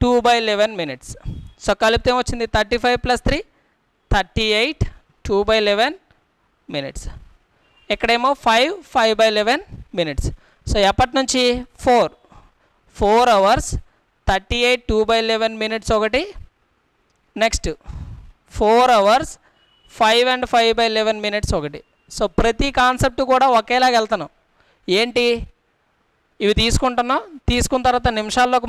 A: 2/11 minutes. సో కలిపితే ఏమొచ్చింది 35 + 3 38, 2/11 minutes. ఇక్కడేమో 5 5/11 minutes. సో ఎప్పటి నుంచి 4 hours 38 2/11 minutes ఒకటి, నెక్స్ట్ 4 hours 5 and 5/11 minutes ఒకటి. సో ప్రతి కాన్సెప్ట్ కూడా ఒకేలాగా వెళ్తున్నాం. ఏంటి ఇవి తీసుకుంటున్నాం, తీసుకున్న తర్వాత నిమిషాల్లోకి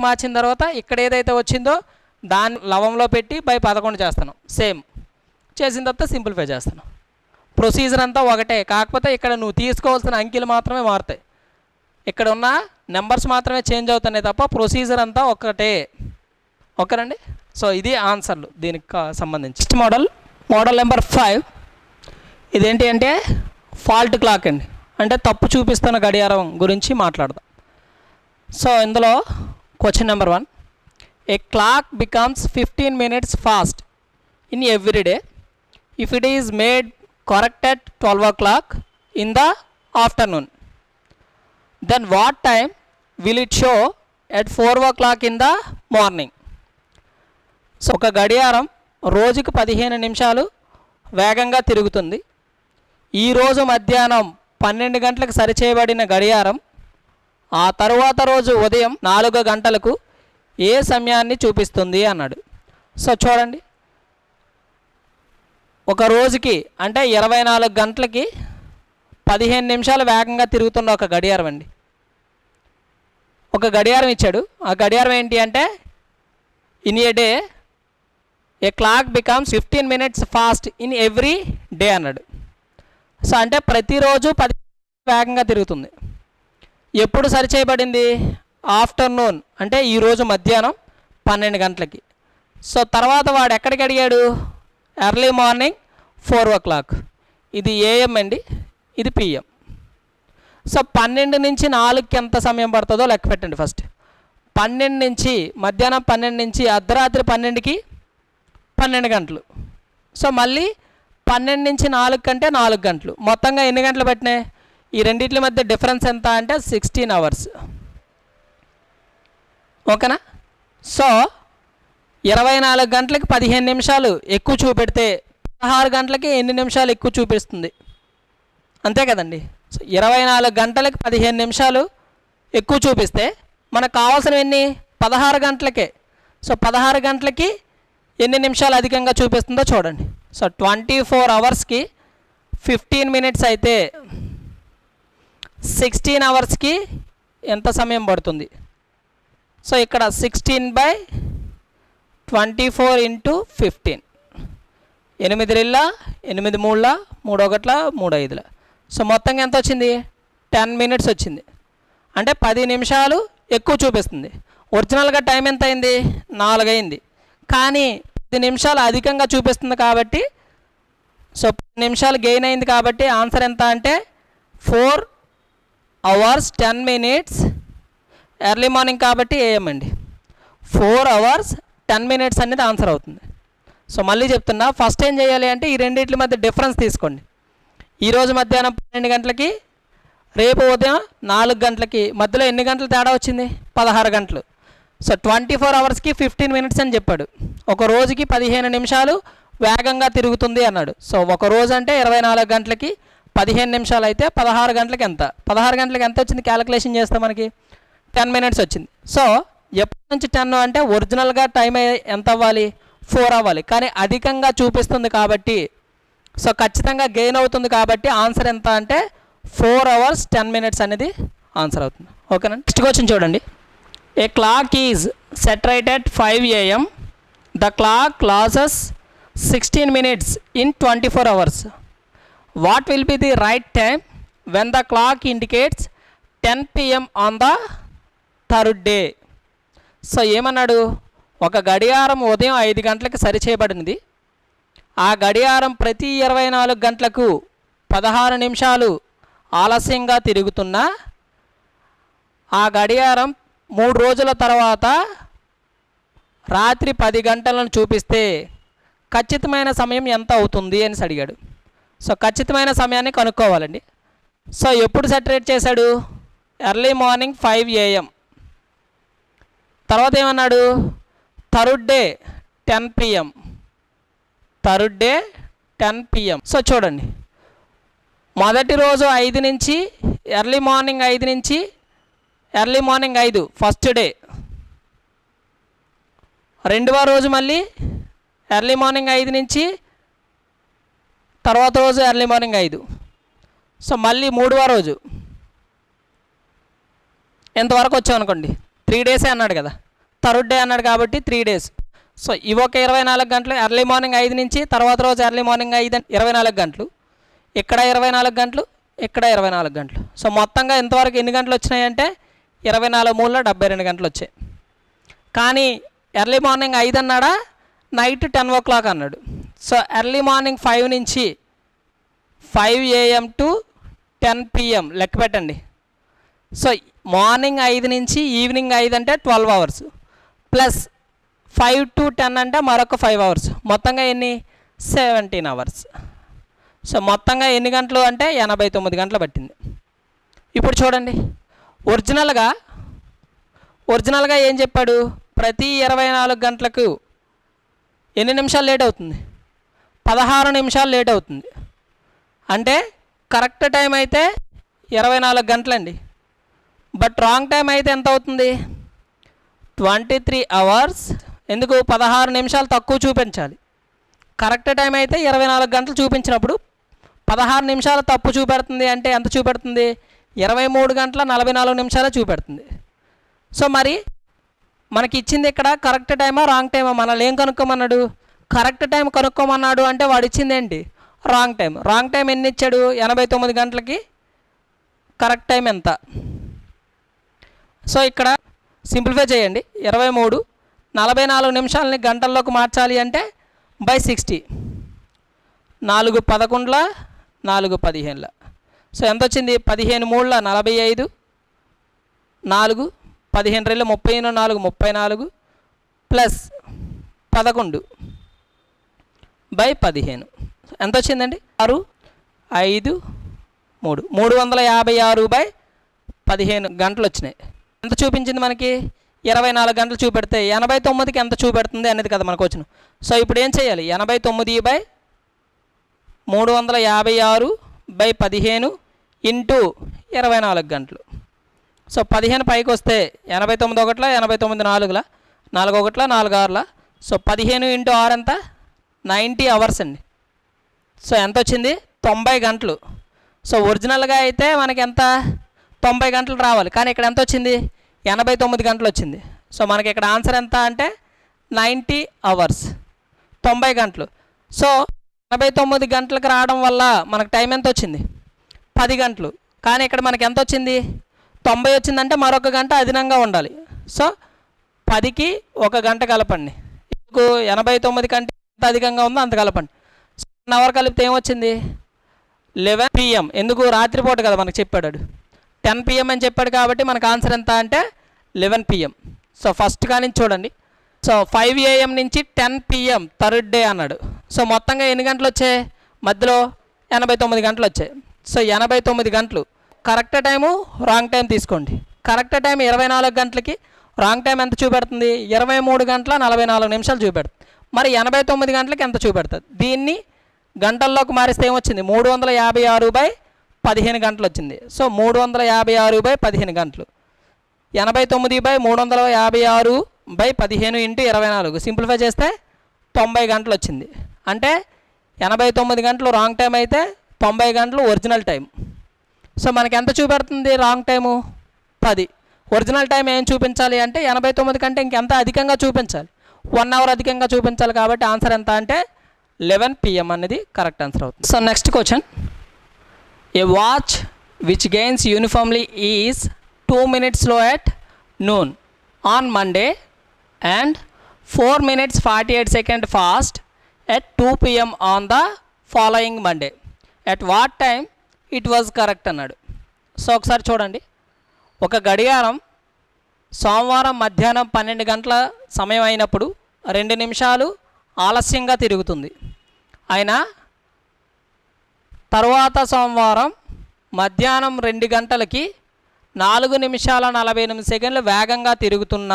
A: మార్చిన తర్వాత ఇక్కడ ఏదైతే వచ్చిందో దాన్ని లవంలో పెట్టి /11 చేస్తున్నాం. సేమ్ చేసిన తర్వాత సింప్లిఫై చేస్తున్నాం. ప్రొసీజర్ అంతా ఒకటే, కాకపోతే ఇక్కడ నువ్వు తీసుకోవాల్సిన అంకెలు మాత్రమే మారుతాయి, ఇక్కడ ఉన్న నెంబర్స్ మాత్రమే చేంజ్ అవుతున్నాయి తప్ప ప్రొసీజర్ అంతా ఒకటే. ఓకేనండి. సో ఇది ఆన్సర్లు దీనికి సంబంధించి. మోడల్ నెంబర్ 5, ఇదేంటి అంటే ఫాల్ట్ క్లాక్ అండి, అంటే తప్పు చూపిస్తున్న గడియారం గురించి మాట్లాడదాం. సో ఇందులో question number 1, a clock becomes 15 minutes fast in every day if it is made correct at 12 o'clock in the afternoon. Then what time will it show at 4 o'clock in the morning? So ఒక గడియారం రోజుకు 15 నిమిషాలు వేగంగా తిరుగుతుంది. ఈరోజు మధ్యాహ్నం 12 గంటలకు సరిచేయబడిన గడియారం ఆ తరువాత రోజు ఉదయం 4 గంటలకు ఏ సమయాన్ని చూపిస్తుంది అన్నాడు. సో చూడండి, ఒక రోజుకి అంటే 24 గంటలకి 15 నిమిషాలు వేగంగా తిరుగుతున్న ఒక గడియారం అండి. ఒక గడియారం ఇచ్చాడు, ఆ గడియారం ఏంటి అంటే in a day a clock becomes 15 minutes fast in every day అన్నాడు. సో అంటే ప్రతిరోజు 10 వేగంగా తిరుగుతుంది. ఎప్పుడు సరిచేయబడింది? ఆఫ్టర్నూన్, అంటే ఈరోజు మధ్యాహ్నం 12 గంటలకి. సో తర్వాత వాడు ఎక్కడికి అడిగాడు? Early morning 4 o'clock. ఇది ఏఎం అండి, ఇది పిఎం. సో 12 నుంచి 4కి ఎంత సమయం పడుతుందో లెక్క పెట్టండి ఫస్ట్. 12 నుంచి మధ్యాహ్నం 12 నుంచి అర్ధరాత్రి 12కి 12 గంటలు. సో మళ్ళీ 12 నుంచి 4 కంటే 4 గంటలు. మొత్తంగా ఎన్ని గంటలు పట్టినాయి? ఈ రెండింటి మధ్య డిఫరెన్స్ ఎంత అంటే 16 అవర్స్. ఓకేనా? సో 24 గంటలకి 15 నిమిషాలు ఎక్కువ చూపెడితే 16 గంటలకి ఎన్ని నిమిషాలు ఎక్కువ చూపిస్తుంది? అంతే కదండి. సో 24 గంటలకి 15 నిమిషాలు ఎక్కువ చూపిస్తే మనకు కావాల్సినవి ఎన్ని? 16 గంటలకే. సో 16 గంటలకి ఎన్ని నిమిషాలు అధికంగా చూపిస్తుందో చూడండి. సో 24 అవర్స్కి 15 మినిట్స్ అయితే 16 అవర్స్కి ఎంత సమయం పడుతుంది? సో ఇక్కడ 16/24 × 15. 8 2 8 3 3 1 3 5. సో మొత్తంగా ఎంత వచ్చింది? 10 మినిట్స్ వచ్చింది. అంటే 10 నిమిషాలు ఎక్కువ చూపిస్తుంది. ఒరిజినల్గా టైం ఎంత అయింది? 4 అయింది. కానీ 10 నిమిషాలు అధికంగా చూపిస్తుంది కాబట్టి, సో 10 నిమిషాలు గెయిన్ అయింది కాబట్టి ఆన్సర్ ఎంత అంటే 4 hours 10 minutes. ఎర్లీ మార్నింగ్ కాబట్టి ఏఎం అండి. 4 hours 10 minutes అనేది ఆన్సర్ అవుతుంది. సో మళ్ళీ చెప్తున్నా, ఫస్ట్ ఏం చేయాలి అంటే ఈ రెండింటి మధ్య డిఫరెన్స్ తీసుకోండి. ఈరోజు మధ్యాహ్నం 12 గంటలకి రేపు ఉదయం 4 గంటలకి మధ్యలో ఎన్ని గంటలు తేడా వచ్చింది? 16 గంటలు. సో 24 అవర్స్కి 15 మినిట్స్ అని చెప్పాడు. ఒక రోజుకి 15 నిమిషాలు వేగంగా తిరుగుతుంది అన్నాడు. సో ఒక రోజు అంటే 24 గంటలకి 15 నిమిషాలు అయితే 16 గంటలకి ఎంత? 16 గంటలకి ఎంత వచ్చింది? క్యాలిక్యులేషన్ చేస్తే మనకి 10 మినిట్స్ వచ్చింది. సో ఎప్పటి నుంచి 10 అంటే ఒరిజినల్గా టైం ఎంత అవ్వాలి? 4 అవ్వాలి. కానీ అధికంగా చూపిస్తుంది కాబట్టి, సో ఖచ్చితంగా గెయిన్ అవుతుంది కాబట్టి ఆన్సర్ ఎంత అంటే 4 hours 10 minutes అనేది ఆన్సర్ అవుతుంది. ఓకేనా? నెక్స్ట్ క్వశ్చన్ చూడండి. A clock is set right at 5 AM. The clock losses 16 minutes in 24 hours. What will be the right time when the clock indicates 10 PM on the third day? So ఏమన్నాడు? ఒక గడియారం ఉదయం 5 గంటలకు సరిచేయబడినది. ఆ గడియారం ప్రతి 24 గంటలకు 16 నిమిషాలు ఆలస్యంగా తిరుగుతున్నా ఆ గడియారం 3 రోజుల తర్వాత రాత్రి 10 గంటలను చూపిస్తే ఖచ్చితమైన సమయం ఎంత అవుతుంది అని అడిగాడు. సో ఖచ్చితమైన సమయాన్ని కనుక్కోవాలండి. సో ఎప్పుడు సెట్ రైట్ చేశాడు? Early morning 5 AM. తర్వాత ఏమన్నాడు? Third day 10 PM. Third day 10 PM. So చూడండి, మొదటి రోజు 5 నుంచి ఎర్లీ మార్నింగ్ 5 నుంచి ఎర్లీ మార్నింగ్ 5 ఫస్ట్ డే. రెండవ రోజు మళ్ళీ ఎర్లీ మార్నింగ్ 5 నుంచి తర్వాత రోజు ఎర్లీ మార్నింగ్ 5. సో మళ్ళీ మూడవ రోజు ఎంతవరకు వచ్చామనుకోండి, 3 డేసే అన్నాడు కదా, థర్డ్ డే అన్నాడు కాబట్టి 3 days. సో ఇవి ఒక 24 గంటలు. ఎర్లీ మార్నింగ్ 5 నుంచి తర్వాత రోజు ఎర్లీ మార్నింగ్ 5 24 గంటలు. ఇక్కడ 24 గంటలు, ఇక్కడ 24 గంటలు. సో మొత్తంగా ఎంతవరకు ఎన్ని గంటలు వచ్చినాయంటే 24 3 72 గంటలు వచ్చాయి. కానీ ఎర్లీ మార్నింగ్ 5 అన్నాడా, నైట్ 10 o'clock అన్నాడు. సో ఎర్లీ మార్నింగ్ 5 నుంచి 5 AM టు 10 PM లెక్క పెట్టండి. సో మార్నింగ్ 5 నుంచి ఈవినింగ్ 5 అంటే 12 hours ప్లస్ 5 to 10 అంటే మరొక 5 hours. మొత్తంగా ఎన్ని? 17 hours. సో మొత్తంగా ఎన్ని గంటలు అంటే 89 గంటలు పట్టింది. ఇప్పుడు చూడండి, ఒరిజినల్గా ఏం చెప్పాడు? ప్రతి 24 గంటలకు ఎన్ని నిమిషాలు లేట్ అవుతుంది? 16 నిమిషాలు లేట్ అవుతుంది. అంటే కరెక్ట్ టైం అయితే 24 గంటలండి. బట్ రాంగ్ టైం అయితే ఎంత అవుతుంది? 23 hours. ఎందుకు? 16 నిమిషాలు తక్కువ చూపించాలి. కరెక్ట్ టైం అయితే 24 గంటలు చూపించినప్పుడు 16 నిమిషాలు తప్పు చూపెడుతుంది. అంటే ఎంత చూపెడుతుంది? 23 గంటల 44 నిమిషాలే చూపెడుతుంది. సో మరి మనకి ఇచ్చింది ఇక్కడ కరెక్ట్ టైమా రాంగ్ టైమా? మనల్ని ఏం కనుక్కోమన్నాడు? Correct time కనుక్కోమన్నాడు. అంటే వాడు ఇచ్చింది ఏంటి? Wrong time. రాంగ్ టైం ఎన్ని ఇచ్చాడు? 89 గంటలకి కరెక్ట్ టైం ఎంత? సో ఇక్కడ సింప్లిఫై చేయండి. 23 44 నిమిషాలని గంటల్లోకి మార్చాలి అంటే by 60. 4 11 4 15. సో ఎంత వచ్చింది? 15 మూడుల 45, 4 15 2 30 4 34 ప్లస్ 11 బై 15 ఎంత వచ్చిందండి? 6 5 3 356 బై 15 గంటలు వచ్చినాయి. ఎంత చూపించింది మనకి? 24 గంటలు చూపెడితే 89కి ఎంత చూపెడుతుంది అనేది కదా మనకు వచ్చిన. సో ఇప్పుడు ఏం చేయాలి? 89 బై 356 బై 15 ఇంటూ 24 గంటలు. సో 15 పైకి వస్తే 89 ఒకట్ల 89 నాలుగుల 4 ఒకట్ల 4 ఆరుల. సో 15 ఇంటూ 6 ఎంత? 90 అవర్స్ అండి. సో ఎంత వచ్చింది? 90 గంటలు. సో ఒరిజినల్గా అయితే మనకి ఎంత? 90 గంటలు రావాలి, కానీ ఇక్కడ ఎంత వచ్చింది? 89 గంటలు వచ్చింది. సో మనకి ఇక్కడ ఆన్సర్ ఎంత అంటే 90 అవర్స్, 90 గంటలు. సో 89 గంటలకు రావడం వల్ల మనకు టైం ఎంత వచ్చింది? 10 గంటలు. కానీ ఇక్కడ మనకి ఎంత వచ్చింది? 90 వచ్చిందంటే మరొక గంట అదనంగా ఉండాలి. సో 10కి 1 గంట కలపండి. మీకు 89 కంటే ఎంత అధికంగా ఉందో అంత కలపండి. 1 అవర్ కలిపితే ఏమొచ్చింది? 11 PM. ఎందుకు? రాత్రిపూట కదా మనకు చెప్పాడు. 10 PM అని చెప్పాడు కాబట్టి మనకు ఆన్సర్ ఎంత అంటే 11 PM. సో ఫస్ట్ కానీ చూడండి. సో 5 AM నుంచి 10 PM థర్డ్ డే అన్నాడు. సో మొత్తంగా ఎన్ని గంటలు వచ్చాయి? మధ్యలో 89 గంటలు వచ్చాయి. సో 89 గంటలు. కరెక్ట్ టైము రాంగ్ టైం తీసుకోండి. కరెక్ట్ టైం 24 గంటలకి, రాంగ్ టైం ఎంత చూపెడుతుంది? 23 గంటల 44 నిమిషాలు చూపెడుతుంది. మరి 89 గంటలకి ఎంత చూపెడుతుంది? దీన్ని గంటల్లోకి మారిస్తే ఏమొచ్చింది? 356 బై 15 గంటలు వచ్చింది. సో 356 బై 15 గంటలు. 89 బై 356 బై 15 ఇంటూ 24 సింప్లిఫై చేస్తే 90 గంటలు వచ్చింది. అంటే 89 గంటలు రాంగ్ టైం అయితే 90 గంటలు ఒరిజినల్ టైం. సో మనకి ఎంత చూపెడుతుంది రాంగ్ టైము? 10. ఒరిజినల్ టైం ఏం చూపించాలి అంటే 89 కంటే ఇంకెంత అధికంగా చూపించాలి, 1 అవర్ అధికంగా చూపించాలి. కాబట్టి ఆన్సర్ ఎంత అంటే 11 PM అనేది కరెక్ట్ ఆన్సర్ అవుతుంది. So next question. A watch which gains uniformly is 2 minutes slow at noon on Monday and 4 minutes 48 seconds fast at 2 PM on the following Monday. At what time it was correct అన్నాడు. So ఒకసారి చూడండి. ఒక గడియారం సోమవారం మధ్యాహ్నం 12 గంటల సమయం అయినప్పుడు 2 నిమిషాలు ఆలస్యంగా తిరుగుతుంది. అయినా తరువాత సోమవారం మధ్యాహ్నం 2 గంటలకి 4 నిమిషాల 48 సెకండ్లు వేగంగా తిరుగుతున్న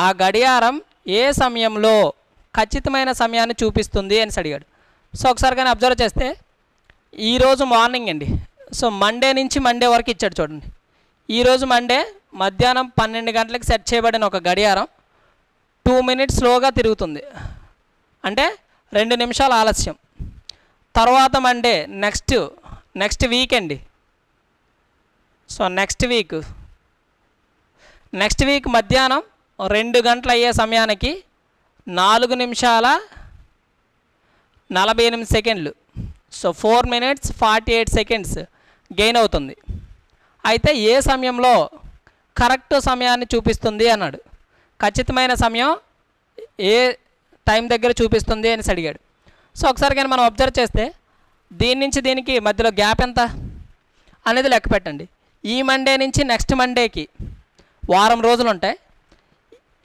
A: ఆ గడియారం ఏ సమయంలో ఖచ్చితమైన సమయాన్ని చూపిస్తుంది అని అడిగాడు. సో ఒకసారి కానీ అబ్జర్వ్ చేస్తే ఈరోజు మార్నింగ్ అండి. సో మండే నుంచి మండే వరకు ఇచ్చాడు చూడండి. ఈరోజు మండే మధ్యాహ్నం 12 గంటలకు సెట్ చేయబడిన ఒక గడియారం 2 minutes స్లోగా తిరుగుతుంది, అంటే 2 నిమిషాలు ఆలస్యం. తర్వాత మండే నెక్స్ట్ వీక్ అండి. సో నెక్స్ట్ వీక్ మధ్యాహ్నం 2 గంటలు అయ్యే సమయానికి 4 నిమిషాల 48 సెకండ్లు, సో 4 minutes 48 seconds గెయిన్ అవుతుంది. అయితే ఏ సమయంలో కరెక్ట్ సమయాన్ని చూపిస్తుంది అన్నాడు. ఖచ్చితమైన సమయం ఏ టైం దగ్గర చూపిస్తుంది అని అడిగాడు. సో ఒకసారి కానీ మనం అబ్జర్వ్ చేస్తే దీని నుంచి దీనికి మధ్యలో గ్యాప్ ఎంత అనేది లెక్క పెట్టండి. ఈ మండే నుంచి నెక్స్ట్ మండేకి వారం రోజులు ఉంటాయి.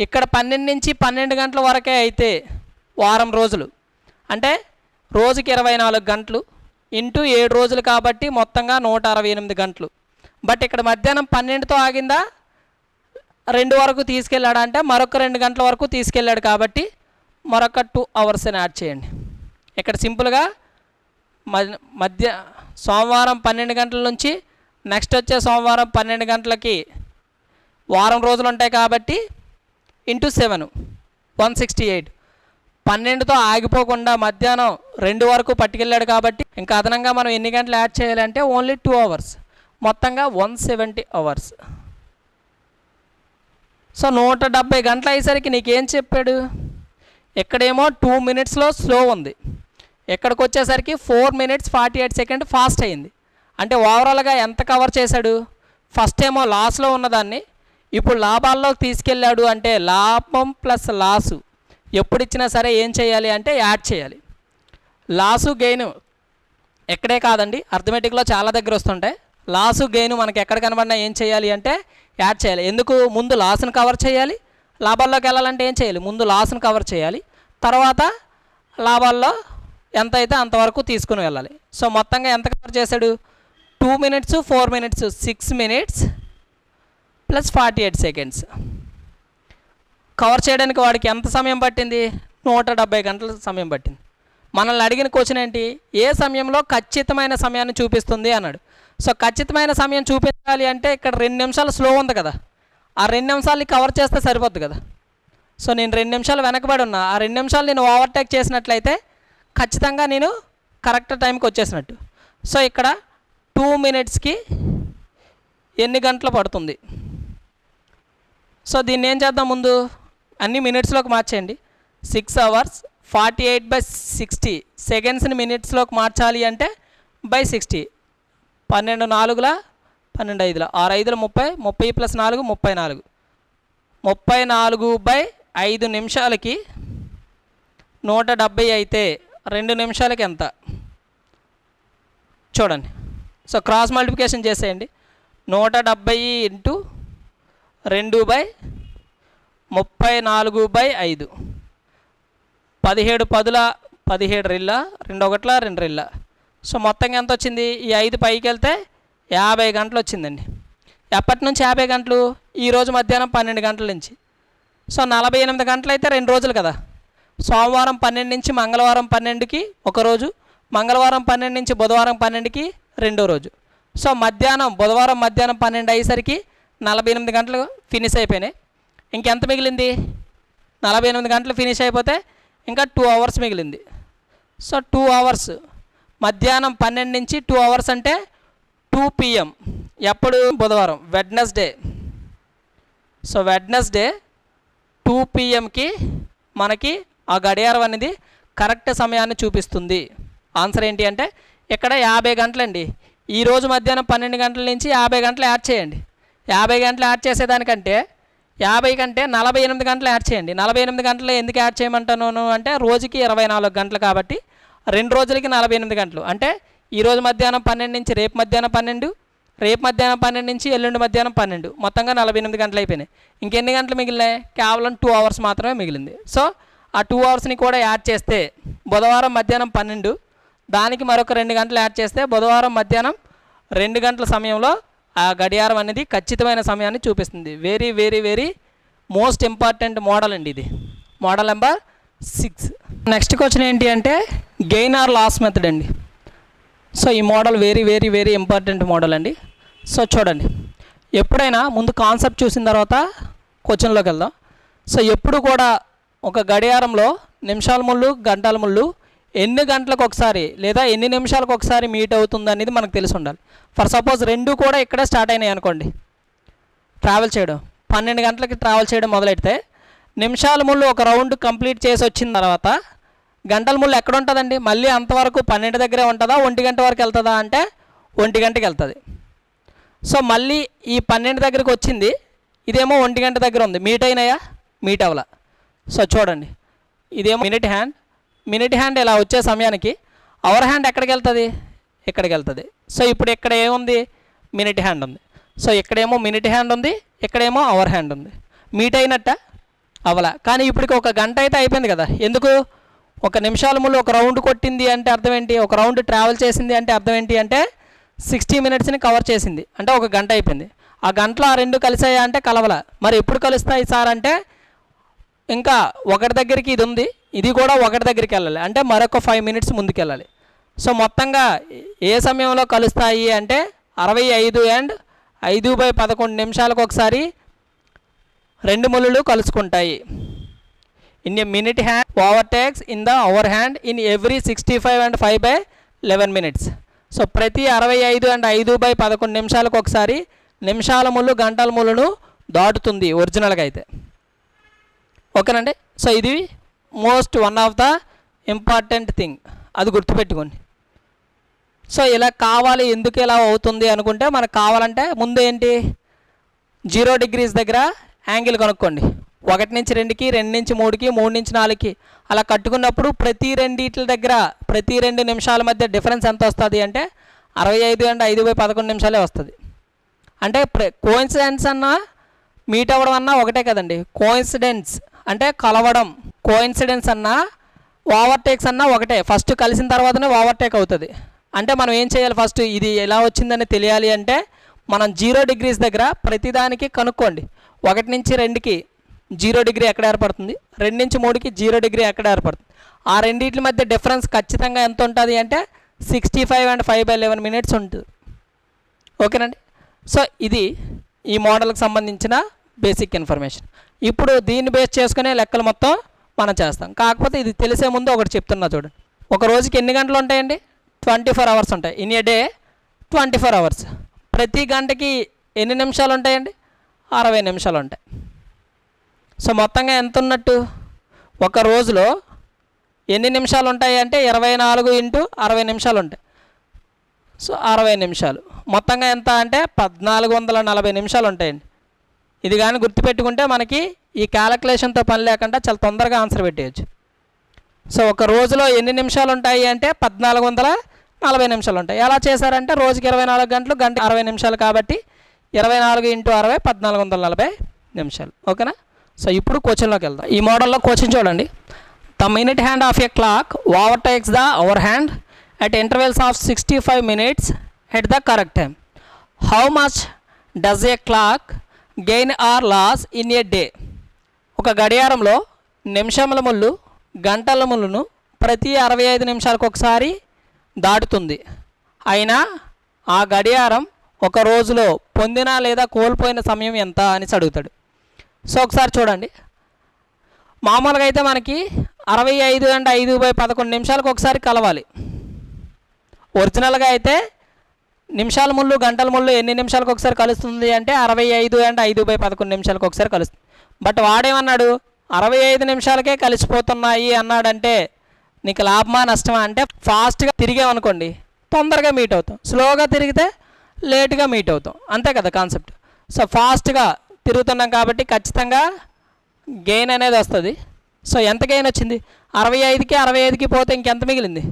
A: ఇక్కడ 12 నుంచి 12 గంటల వరకే అయితే వారం రోజులు, అంటే రోజుకి 24 గంటలు ఇంటూ 7 రోజులు కాబట్టి మొత్తంగా 168 గంటలు. బట్ ఇక్కడ మధ్యాహ్నం 12తో ఆగిందా 2 వరకు తీసుకెళ్ళాడు, అంటే మరొక 2 గంటల వరకు తీసుకెళ్ళాడు కాబట్టి మరొక 2 hours అని యాడ్ చేయండి. ఇక్కడ సింపుల్గా సోమవారం 12 గంటల నుంచి నెక్స్ట్ వచ్చే సోమవారం 12 గంటలకి వారం రోజులు ఉంటాయి కాబట్టి ఇంటూ 7 168. 12తో ఆగిపోకుండా మధ్యాహ్నం 2 వరకు పట్టుకెళ్ళాడు కాబట్టి ఇంకా అదనంగా మనం ఎన్ని గంటలు యాడ్ చేయాలంటే ఓన్లీ 2 hours, మొత్తంగా 170 hours. సో 170 గంటలు అయ్యేసరికి నీకేం చెప్పాడు? ఇక్కడేమో 2 minutesలో స్లో ఉంది, ఎక్కడికి వచ్చేసరికి 4 minutes 48 seconds ఫాస్ట్ అయింది. అంటే ఓవరాల్గా ఎంత కవర్ చేశాడు? ఫస్ట్ ఏమో లాస్లో ఉన్నదాన్ని ఇప్పుడు లాభాల్లోకి తీసుకెళ్ళాడు. అంటే లాభం ప్లస్ లాసు ఎప్పుడు ఇచ్చినా సరే ఏం చేయాలి అంటే యాడ్ చేయాలి. లాసు గెయిన్ ఎక్కడే కాదండి, అర్థమెటిక్లో చాలా దగ్గర వస్తుంటాయి. లాసు గెయిన్ మనకి ఎక్కడ కనబడినా ఏం చేయాలి అంటే యాడ్ చేయాలి. ఎందుకు? ముందు లాస్ని కవర్ చేయాలి, లాభాల్లోకి వెళ్ళాలంటే ఏం చేయాలి? ముందు లాస్ని కవర్ చేయాలి, తర్వాత లాభాల్లో ఎంత అయితే అంతవరకు తీసుకుని వెళ్ళాలి. సో మొత్తంగా ఎంత కవర్ చేశాడు? 2 minutes 4 minutes 6 minutes plus 48 seconds cover చేయడానికి వాడికి ఎంత సమయం పట్టింది? 170 గంటల సమయం పట్టింది. మనల్ని అడిగిన క్వశ్చన్ ఏంటి? ఏ సమయంలో ఖచ్చితమైన సమయాన్ని చూపిస్తుంది అన్నాడు. సో ఖచ్చితమైన సమయం చూపించాలి అంటే ఇక్కడ 2 నిమిషాలు స్లో ఉంది కదా, ఆ 2 నిమిషాలని కవర్ చేస్తే సరిపోద్ది కదా. సో నేను 2 నిమిషాలు వెనకబడి ఉన్నా, ఆ 2 నిమిషాలు నేను ఓవర్టేక్ చేసినట్లయితే ఖచ్చితంగా నేను కరెక్ట్ టైంకి వచ్చేసినట్టు. సో ఇక్కడ 2 minutesకి ఎన్ని గంటలు పడుతుంది? సో దీన్ని ఏం చేద్దాం? ముందు అన్ని మినిట్స్లోకి మార్చేయండి. 6 hours 48/60 సెకండ్స్ని మినిట్స్లోకి మార్చాలి అంటే బై 60. 12 4 12 5 6 5 30 30 + 4 34 34/5 నిమిషాలకి 170 అయితే 2 నిమిషాలకి ఎంత చూడండి. సో క్రాస్ మల్టిప్లికేషన్ చేసేయండి. 170 × 2/34/5 17 10 17 2 1 2. సో మొత్తంగా ఎంత వచ్చింది? ఈ 5 పైకి వెళ్తే 50 గంటలు వచ్చిందండి. ఎప్పటి నుంచి 50 గంటలు? ఈరోజు మధ్యాహ్నం 12 గంటల నుంచి. సో 48 గంటలు అయితే 2 రోజులు కదా. సోమవారం 12 నుంచి మంగళవారం 12కి ఒక రోజు, మంగళవారం 12 నుంచి బుధవారం 12కి రెండో రోజు. సో మధ్యాహ్నం బుధవారం మధ్యాహ్నం 12 అయ్యేసరికి 48 గంటలు ఫినిష్ అయిపోయినాయి. ఇంకెంత మిగిలింది? 48 గంటలు ఫినిష్ అయిపోతే ఇంకా 2 hours మిగిలింది. సో 2 hours మధ్యాహ్నం 12 నుంచి 2 hours అంటే 2 PM. ఎప్పుడు? బుధవారం, వెడ్నెస్డే. సో వెడ్నెస్డే 2 PMకి మనకి ఆ గడియారం అనేది కరెక్ట్ సమయాన్ని చూపిస్తుంది. ఆన్సర్ ఏంటి అంటే ఇక్కడ 50 గంటలండి. ఈరోజు మధ్యాహ్నం 12 గంటల నుంచి 50 గంటలు యాడ్ చేయండి. 50 గంటలు యాడ్ చేసేదానికంటే 50 కంటే 48 గంటలు యాడ్ చేయండి. 48 గంటలు ఎందుకు యాడ్ చేయమంటాను అంటే రోజుకి 24 గంటలు కాబట్టి 2 రోజులకి 48 గంటలు. అంటే ఈరోజు మధ్యాహ్నం 12 నుంచి రేపు మధ్యాహ్నం 12, రేపు మధ్యాహ్నం 12 నుంచి ఎల్లుండి మధ్యాహ్నం 12, మొత్తంగా 48 గంటలు అయిపోయినాయి. ఇంకెన్ని గంటలు మిగిలినాయి? కేవలం 2 hours మాత్రమే మిగిలింది. సో ఆ 2 hoursని కూడా యాడ్ చేస్తే బుధవారం మధ్యాహ్నం 12, దానికి మరొక 2 గంటలు యాడ్ చేస్తే బుధవారం మధ్యాహ్నం 2 గంటల సమయంలో ఆ గడియారం అనేది ఖచ్చితమైన సమయాన్ని చూపిస్తుంది. Very very very most important model అండి ఇది. Model number 6. నెక్స్ట్ క్వశ్చన్ ఏంటి అంటే గెయిన్ ఆర్ లాస్ మెథడ్ అండి. సో ఈ model very very very important model అండి. సో చూడండి, ఎప్పుడైనా ముందు కాన్సెప్ట్ చూసిన తర్వాత క్వశ్చన్లోకి వెళ్దాం. సో ఎప్పుడు కూడా ఒక గడియారంలో నిమిషాల ముళ్ళు గంటల ముళ్ళు ఎన్ని గంటలకు ఒకసారి లేదా ఎన్ని నిమిషాలకు ఒకసారి మీట్ అవుతుంది అనేది మనకు తెలిసి ఉండాలి. ఫర్ సపోజ్ 2 కూడా ఇక్కడే స్టార్ట్ అయినాయి అనుకోండి, ట్రావెల్ చేయడం 12 గంటలకి ట్రావెల్ చేయడం మొదలెడితే నిమిషాల ముళ్ళు ఒక రౌండ్ కంప్లీట్ చేసి వచ్చిన తర్వాత గంటల ముళ్ళు ఎక్కడ ఉంటుందండి? మళ్ళీ అంతవరకు 12 దగ్గరే ఉంటుందా, 1 గంట వరకు వెళ్తుందా అంటే 1 గంటకి వెళ్తుంది. సో మళ్ళీ ఈ 12 దగ్గరికి వచ్చింది, ఇదేమో 1 గంట దగ్గర ఉంది. మీట్ అయినాయా? మీట్ అవ్వాల. సో చూడండి, ఇదేమో మినిట్ హ్యాండ్. మినిట్ హ్యాండ్ ఇలా వచ్చే సమయానికి అవర్ హ్యాండ్ ఎక్కడికి వెళ్తుంది? ఇక్కడికి వెళ్తుంది. సో ఇప్పుడు ఇక్కడ ఏముంది? మినిట్ హ్యాండ్ ఉంది. సో ఇక్కడేమో మినిట్ హ్యాండ్ ఉంది, ఇక్కడేమో అవర్ హ్యాండ్ ఉంది. మీట్ అయినట్ట? అవలా. కానీ ఇప్పటికి 1 గంట అయితే అయిపోయింది కదా. ఎందుకు? 1 నిమిషాల ముళ్ళు ఒక రౌండ్ కొట్టింది అంటే అర్థం ఏంటి? ఒక రౌండ్ ట్రావెల్ చేసింది అంటే అర్థం ఏంటి అంటే 60 minutesని కవర్ చేసింది అంటే 1 గంట అయిపోయింది. ఆ గంటలో ఆ 2 కలిసాయా అంటే కలవల. మరి ఎప్పుడు కలుస్తాయి సార్ అంటే ఇంకా 1 దగ్గరికి ఇది ఉంది, ఇది కూడా 1 దగ్గరికి వెళ్ళాలి అంటే మరొక 5 minutes ముందుకు వెళ్ళాలి. సో మొత్తంగా ఏ సమయంలో కలుస్తాయి అంటే 65 and 5/11 నిమిషాలకు ఒకసారి 2 ముళ్ళు కలుసుకుంటాయి. In a minute hand overtakes in the hour hand in every 65 and 5/11 minutes. So ప్రతి 65 and 5/11 నిమిషాలకు ఒకసారి నిమిషాల ముళ్ళు గంటల ముళ్ళను దాటుతుంది ఒరిజినల్గా అయితే. ఓకేనండి. సో ఇది most one of the important thing, అది గుర్తుపెట్టుకోండి. సో ఇలా కావాలి, ఎందుకు ఇలా అవుతుంది అనుకుంటే మనకు కావాలంటే ముందు ఏంటి? 0 degrees దగ్గర యాంగిల్ కనుక్కోండి. 1 నుంచి 2కి, 2 నుంచి 3కి, 3 నుంచి 4కి అలా కట్టుకున్నప్పుడు ప్రతి రెండిట్ల దగ్గర ప్రతి 2 నిమిషాల మధ్య డిఫరెన్స్ ఎంత వస్తుంది అంటే 65 అండ్ 5/11 నిమిషాలే వస్తుంది. అంటే కోయిన్సిడెన్స్ అన్నా మీట్ అవ్వడం అన్నా ఒకటే కదండి. కోయిన్సిడెన్స్ అంటే కలవడం, కోయిన్సిడెన్స్ అన్నా ఓవర్టేక్స్ అన్నా ఒకటే. ఫస్ట్ కలిసిన తర్వాతనే ఓవర్టేక్ అవుతుంది. అంటే మనం ఏం చేయాలి, ఫస్ట్ ఇది ఎలా వచ్చిందని తెలియాలి అంటే మనం 0 డిగ్రీస్ దగ్గర ప్రతిదానికి కనుక్కోండి. 1 నుంచి 2కి 0 డిగ్రీ ఎక్కడ ఏర్పడుతుంది, 2 నుంచి 3కి 0 డిగ్రీ ఎక్కడ ఏర్పడుతుంది. ఆ రెండింటి మధ్య డిఫరెన్స్ ఖచ్చితంగా ఎంత ఉంటుంది అంటే 65 అండ్ 5/11 మినిట్స్ ఉంటుంది. ఓకేనండి. సో ఇది ఈ మోడల్కి సంబంధించిన బేసిక్ ఇన్ఫర్మేషన్. ఇప్పుడు దీన్ని బేస్ చేసుకునే లెక్కలు మొత్తం మనం చేస్తాం. కాకపోతే ఇది తెలిసే ముందు ఒకటి చెప్తున్నా చూడండి. ఒక రోజుకి ఎన్ని గంటలు ఉంటాయండి? 24 అవర్స్ ఉంటాయి. In a day 24 hours. ప్రతి గంటకి ఎన్ని నిమిషాలు ఉంటాయండి? 60 నిమిషాలు ఉంటాయి. సో మొత్తంగా ఎంత ఉన్నట్టు? ఒక రోజులో ఎన్ని నిమిషాలు ఉంటాయి అంటే 24 × 60 నిమిషాలు ఉంటాయి. సో 60 నిమిషాలు మొత్తంగా ఎంత అంటే 1440 నిమిషాలు ఉంటాయండి. ఇది కానీ గుర్తుపెట్టుకుంటే మనకి ఈ క్యాలిక్యులేషన్తో పని లేకుండా చాలా తొందరగా ఆన్సర్ పెట్టేయచ్చు. సో ఒక రోజులో ఎన్ని నిమిషాలు ఉంటాయి అంటే 1440 నిమిషాలు ఉంటాయి. ఎలా చేశారంటే రోజుకి 24 గంటలు, గంట 60 నిమిషాలు కాబట్టి 24 × 60 1440 నిమిషాలు. ఓకేనా? సో ఇప్పుడు క్వశ్చన్లోకి వెళ్దాం. ఈ మోడల్లో క్వశ్చన్ చూడండి. The minute hand of a clock overtakes the hour hand at intervals of 65 minutes at the correct time. How much does a clock gain or loss in a day? ఒక గడియారంలో నిమిషముల ముళ్ళు గంటల ముళ్ళును ప్రతి 65 నిమిషాలకు ఒకసారి దాటుతుంది. అయినా ఆ గడియారం ఒక రోజులో పొందిన లేదా కోల్పోయిన సమయం ఎంత అని అడుగుతాడు. సో ఒకసారి చూడండి. మామూలుగా అయితే మనకి 65 అండ్ 5/11 నిమిషాలకు ఒకసారి కలవాలి. ఒరిజినల్గా అయితే నిమిషాల ముళ్ళు గంటల ముళ్ళు ఎన్ని నిమిషాలకు ఒకసారి కలుస్తుంది అంటే 65 అండ్ 5/11 నిమిషాలకు ఒకసారి కలుస్తుంది. బట్ వాడేమన్నాడు 65 నిమిషాలకే కలిసిపోతున్నాయి అన్నాడంటే నీకు లాభమా నష్టమా అంటే ఫాస్ట్గా తిరిగామనుకోండి తొందరగా మీట్ అవుతాం, స్లోగా తిరిగితే లేట్గా మీట్ అవుతాం. అంతే కదా కాన్సెప్ట్. సో ఫాస్ట్గా తిరుగుతున్నాం కాబట్టి ఖచ్చితంగా గెయిన్ అనేది వస్తుంది. సో ఎంత గెయిన్ వచ్చింది? 65కి పోతే ఇంకెంత మిగిలింది?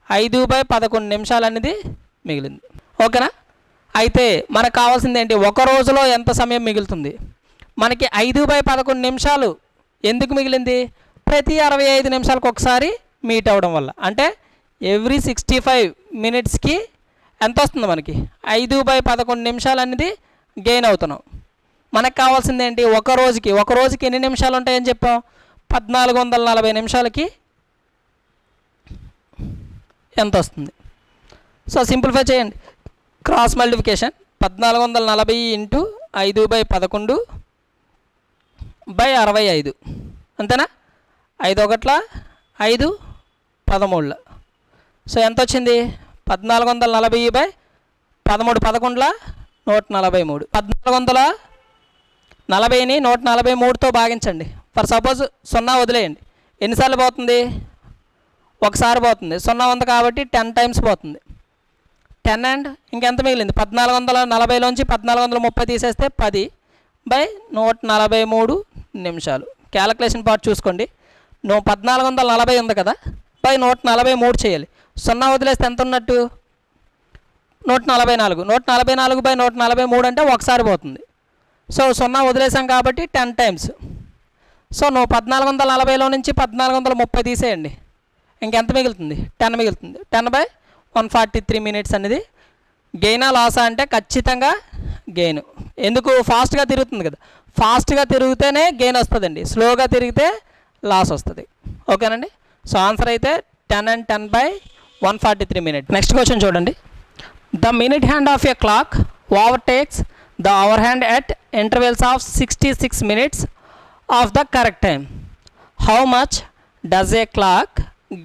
A: 5/11 నిమిషాలు అనేది మిగిలింది. ఓకేనా? అయితే మనకు కావాల్సింది ఏంటి? ఒక రోజులో ఎంత సమయం మిగులుతుంది? మనకి 5/11 నిమిషాలు ఎందుకు మిగిలింది? ప్రతి 65 నిమిషాలకు ఒకసారి మీట్ అవ్వడం వల్ల. అంటే ఎవ్రీ 65 మినిట్స్కి ఎంత వస్తుంది మనకి? 5/11 నిమిషాలు అనేది గెయిన్ అవుతున్నాం. మనకు కావాల్సింది ఏంటి? ఒక రోజుకి ఎన్ని నిమిషాలు ఉంటాయని చెప్పాం? 1440 నిమిషాలకి ఎంత వస్తుంది? సో సింప్లిఫై చేయండి. క్రాస్ మల్టిప్లికేషన్ 1440 × 5/11/65 అంతేనా? 5 1 5 13. సో ఎంత వచ్చింది? 1440/13 11 143. 1440ని 143తో భాగించండి. ఫర్ సపోజ్ 0 వదిలేయండి. ఎన్నిసార్లు పోతుంది? ఒకసారి పోతుంది. 0 ఉంది కాబట్టి 10 టైమ్స్ పోతుంది. 10 అండ్ ఇంకెంత మిగిలింది? 1440లోంచి 1430 తీసేస్తే 10/143 నిమిషాలు. క్యాలిక్యులేషన్ పార్ట్ చూసుకోండి. 1440 ఉంది కదా, 143 చేయాలి. 0 వదిలేస్తే ఎంత ఉన్నట్టు? 144. 144/143 అంటే ఒకసారి పోతుంది. సో 0 వదిలేసాం కాబట్టి 10 టైమ్స్. సో 1440లో నుంచి 1430 తీసేయండి. ఇంకెంత మిగులుతుంది? 10 మిగులుతుంది. 10/143 మినిట్స్ అనేది గెయినా లాసా అంటే ఖచ్చితంగా గెయిన్. ఎందుకు? ఫాస్ట్గా తిరుగుతుంది కదా. ఫాస్ట్గా తిరిగితేనే గెయిన్ వస్తుందండి, స్లోగా తిరిగితే లాస్ వస్తుంది. ఓకేనండి. సో ఆన్సర్ అయితే 10 and 10/143 మినిట్. నెక్స్ట్ క్వశ్చన్ చూడండి. The minute hand of a clock overtakes the hour hand at intervals of 66 minutes of the correct time. How much does a clock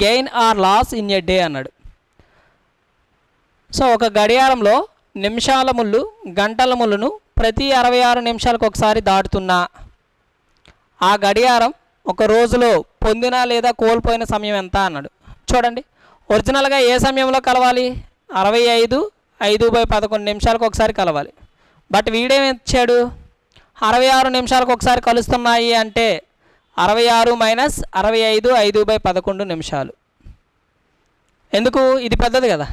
A: gain or loss in a day అన్నాడు. So ఒక గడియారంలో నిమిషాల ముళ్ళు గంటల ముళ్ళును ప్రతి 66 నిమిషాలకు ఒకసారి దాటుతున్నా ఆ గడియారం ఒక రోజులో పొందిన లేదా కోల్పోయిన సమయం ఎంత అన్నాడు. చూడండి, ఒరిజినల్గా ఏ సమయంలో కలవాలి? 65 5/11 నిమిషాలకు ఒకసారి కలవాలి. బట్ వీడేమి ఇచ్చాడు? 66 నిమిషాలకు ఒకసారి కలుస్తున్నాయి అంటే 66 - 65 5/11 నిమిషాలు. ఎందుకు? ఇది పెద్దది కదా.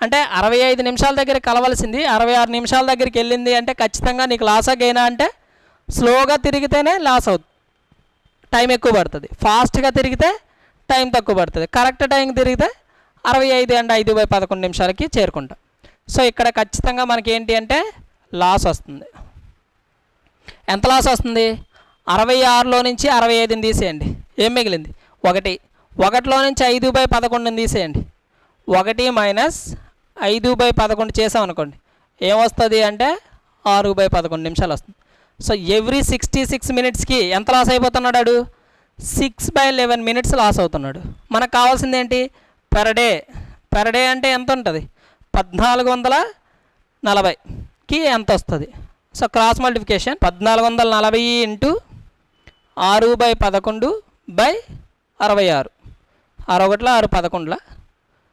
A: అంటే 65 నిమిషాల దగ్గర కలవాల్సింది 66 నిమిషాల దగ్గరికి వెళ్ళింది అంటే ఖచ్చితంగా నీకు లాసా గెయినా అంటే స్లోగా తిరిగితేనే లాస్ అవుతుంది, టైం ఎక్కువ పడుతుంది. ఫాస్ట్గా తిరిగితే టైం తక్కువ పడుతుంది. కరెక్ట్ టైంకి తిరిగితే 65 అండ్ 5/11 నిమిషాలకి చేరుకుంటాం. సో ఇక్కడ ఖచ్చితంగా మనకి ఏంటి అంటే లాస్ వస్తుంది. ఎంత లాస్ వస్తుంది? 66లో నుంచి 65ని తీసేయండి, ఏం మిగిలింది? 1. 1లో నుంచి 5/11ని తీసేయండి, 1 మైనస్ 5/11 చేసాం అనుకోండి, ఏమొస్తుంది అంటే 6/11 నిమిషాలు వస్తుంది. సో ఎవ్రీ 66 మినిట్స్కి ఎంత లాస్ అయిపోతున్నాడు? 6/11 మినిట్స్ లాస్ అవుతున్నాడు. మనకు కావాల్సింది ఏంటి? పెర్ డే అంటే ఎంత ఉంటుంది? 1440కి ఎంత వస్తుంది? So cross multiplication 1440 into 6/11/66, 6 6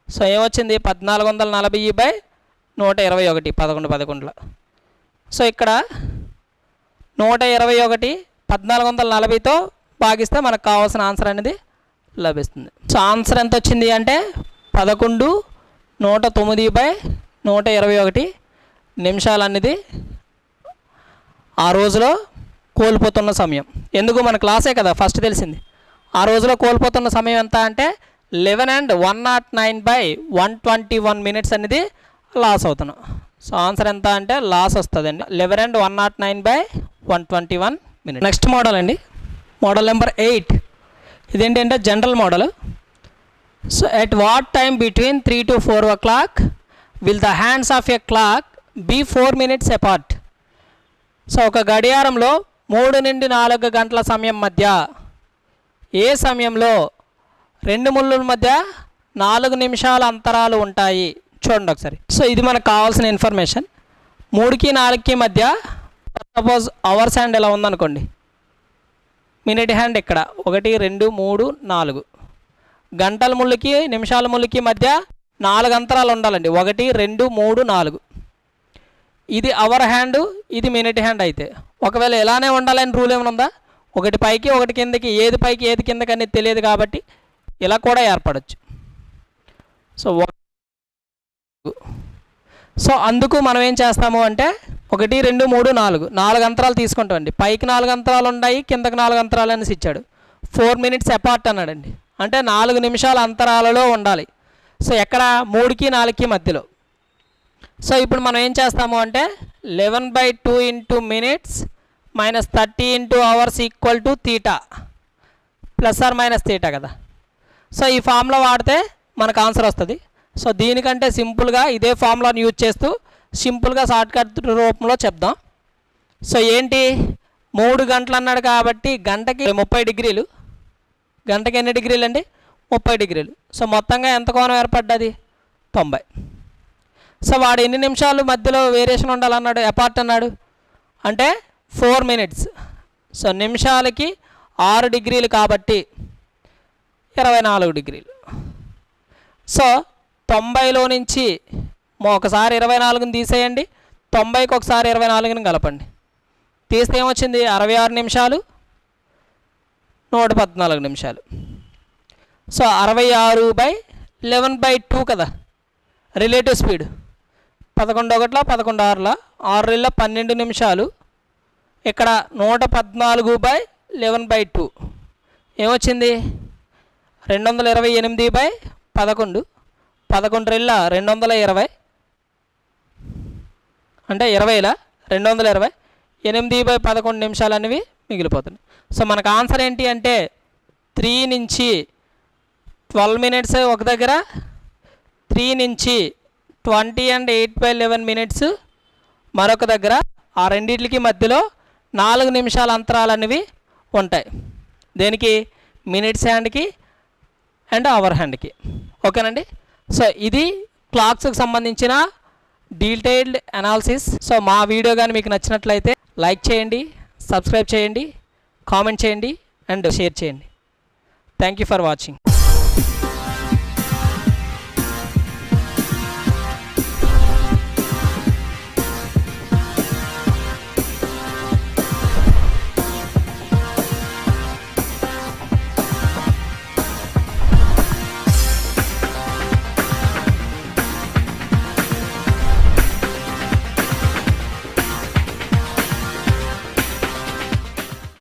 A: so ఏమొచ్చింది? 1440/121, 11. సో ఇక్కడ 121 1440తో భాగిస్తే మనకు కావాల్సిన ఆన్సర్ అనేది లభిస్తుంది. సో ఆన్సర్ ఎంత వచ్చింది అంటే 11 109/121 నిమిషాలు అనేది ఆ రోజులో కోల్పోతున్న సమయం. ఎందుకు? మన క్లాసే కదా ఫస్ట్ తెలిసింది. ఆ రోజులో కోల్పోతున్న సమయం ఎంత అంటే 11 and 109/121 మినిట్స్ అనేది లాస్ అవుతున్నాం. సో ఆన్సర్ ఎంత అంటే లాస్ వస్తుందండి 11 and 109/121 మినిట్స్. నెక్స్ట్ మోడల్ అండి, మోడల్ నెంబర్ 8. ఇదేంటంటే general model. So at what time between 3 to 4 o'clock will the hands of a clock be 4 minutes apart? So ఒక గడియారంలో 3 నుండి 4 గంటల సమయం మధ్య ఏ సమయంలో 2 ముళ్ళుల మధ్య 4 నిమిషాల అంతరాలు ఉంటాయి? చూడండి ఒకసారి. సో ఇది మనకు కావాల్సిన ఇన్ఫర్మేషన్. 3కి 4కి మధ్య సపోజ్ అవర్స్ హ్యాండ్ ఎలా ఉందనుకోండి, మినిట్ హ్యాండ్ ఇక్కడ 1 2 3 4, గంటల ముళ్ళుకి నిమిషాల ముళ్ళుకి మధ్య 4 అంతరాలు ఉండాలండి, 1 2 3 4. ఇది అవర్ హ్యాండ్, ఇది మినిట్ హ్యాండ్. అయితే ఒకవేళ ఎలానే ఉండాలని రూల్ ఏమైనా ఉందా? ఒకటి పైకి ఒకటి కిందకి, ఏది పైకి ఏది కిందకి అనేది తెలియదు కాబట్టి ఇలా కూడా ఏర్పడచ్చు. సో అందుకు మనం ఏం చేస్తాము అంటే 1 2 3 4 అంతరాలు తీసుకుంటామండి. పైకి 4 అంతరాలు ఉన్నాయి, కిందకి 4 అంతరాలు అనేసి ఇచ్చాడు. 4 minutes అపార్ట్ అన్నాడండి, అంటే 4 నిమిషాల అంతరాలలో ఉండాలి. సో ఎక్కడ? 3కి 4కి మధ్యలో. సో ఇప్పుడు మనం ఏం చేస్తాము అంటే 11/2 into minutes minus 30 into hours equal to theta, plus or minus theta కదా. సో ఈ ఫార్ములా వాడితే మనకు ఆన్సర్ వస్తుంది. సో దీనికంటే సింపుల్గా ఇదే ఫార్ములాని యూజ్ చేస్తూ సింపుల్గా షార్ట్కట్ రూపంలో చెప్దాం. సో ఏంటి? 3 గంటలు అన్నాడు కాబట్టి గంటకి 30 డిగ్రీలు, గంటకి ఎన్ని డిగ్రీలు అండి? 30 డిగ్రీలు. సో మొత్తంగా ఎంత కోణం ఏర్పడ్డది? 90. సో వాడు ఎన్ని నిమిషాలు మధ్యలో వేరియేషన్ ఉండాలన్నాడు, అపార్ట్ అన్నాడు అంటే 4 minutes. సో నిమిషాలకి 6 డిగ్రీలు కాబట్టి 24 డిగ్రీలు. సో 90లో నుంచి ఒకసారి 24ని తీసేయండి, 90కి ఒకసారి 24ని కలపండి, తీస్తే ఏమొచ్చింది? 66 నిమిషాలు 114 నిమిషాలు. సో 66/11/2 కదా రిలేటివ్ స్పీడ్. 11 1 11 6 6 12 నిమిషాలు. ఇక్కడ 114/11/2 ఏమొచ్చింది? 228/11, 11 220 అంటే 20 220, 8/11 నిమిషాలు అనేవి మిగిలిపోతున్నాయి. సో మనకు ఆన్సర్ ఏంటి అంటే 3 నుంచి 12 minutes ఒక దగ్గర, 3 నుంచి 20 and 8/11 minutes మరొక దగ్గర. ఆ రెండింటికి మధ్యలో 4 నిమిషాల అంతరాలు అనేవి ఉంటాయి. దేనికి? మినిట్స్ హ్యాండ్కి అండ్ అవర్ హ్యాండ్కి. ఓకేనండి. సో ఇది క్లాక్స్కి సంబంధించిన డీటెయిల్డ్ అనాలిసిస్. సో మా వీడియో కానీ మీకు నచ్చినట్లయితే లైక్ చేయండి, సబ్స్క్రైబ్ చేయండి, కామెంట్ చేయండి అండ్ షేర్ చేయండి. Thank you for watching.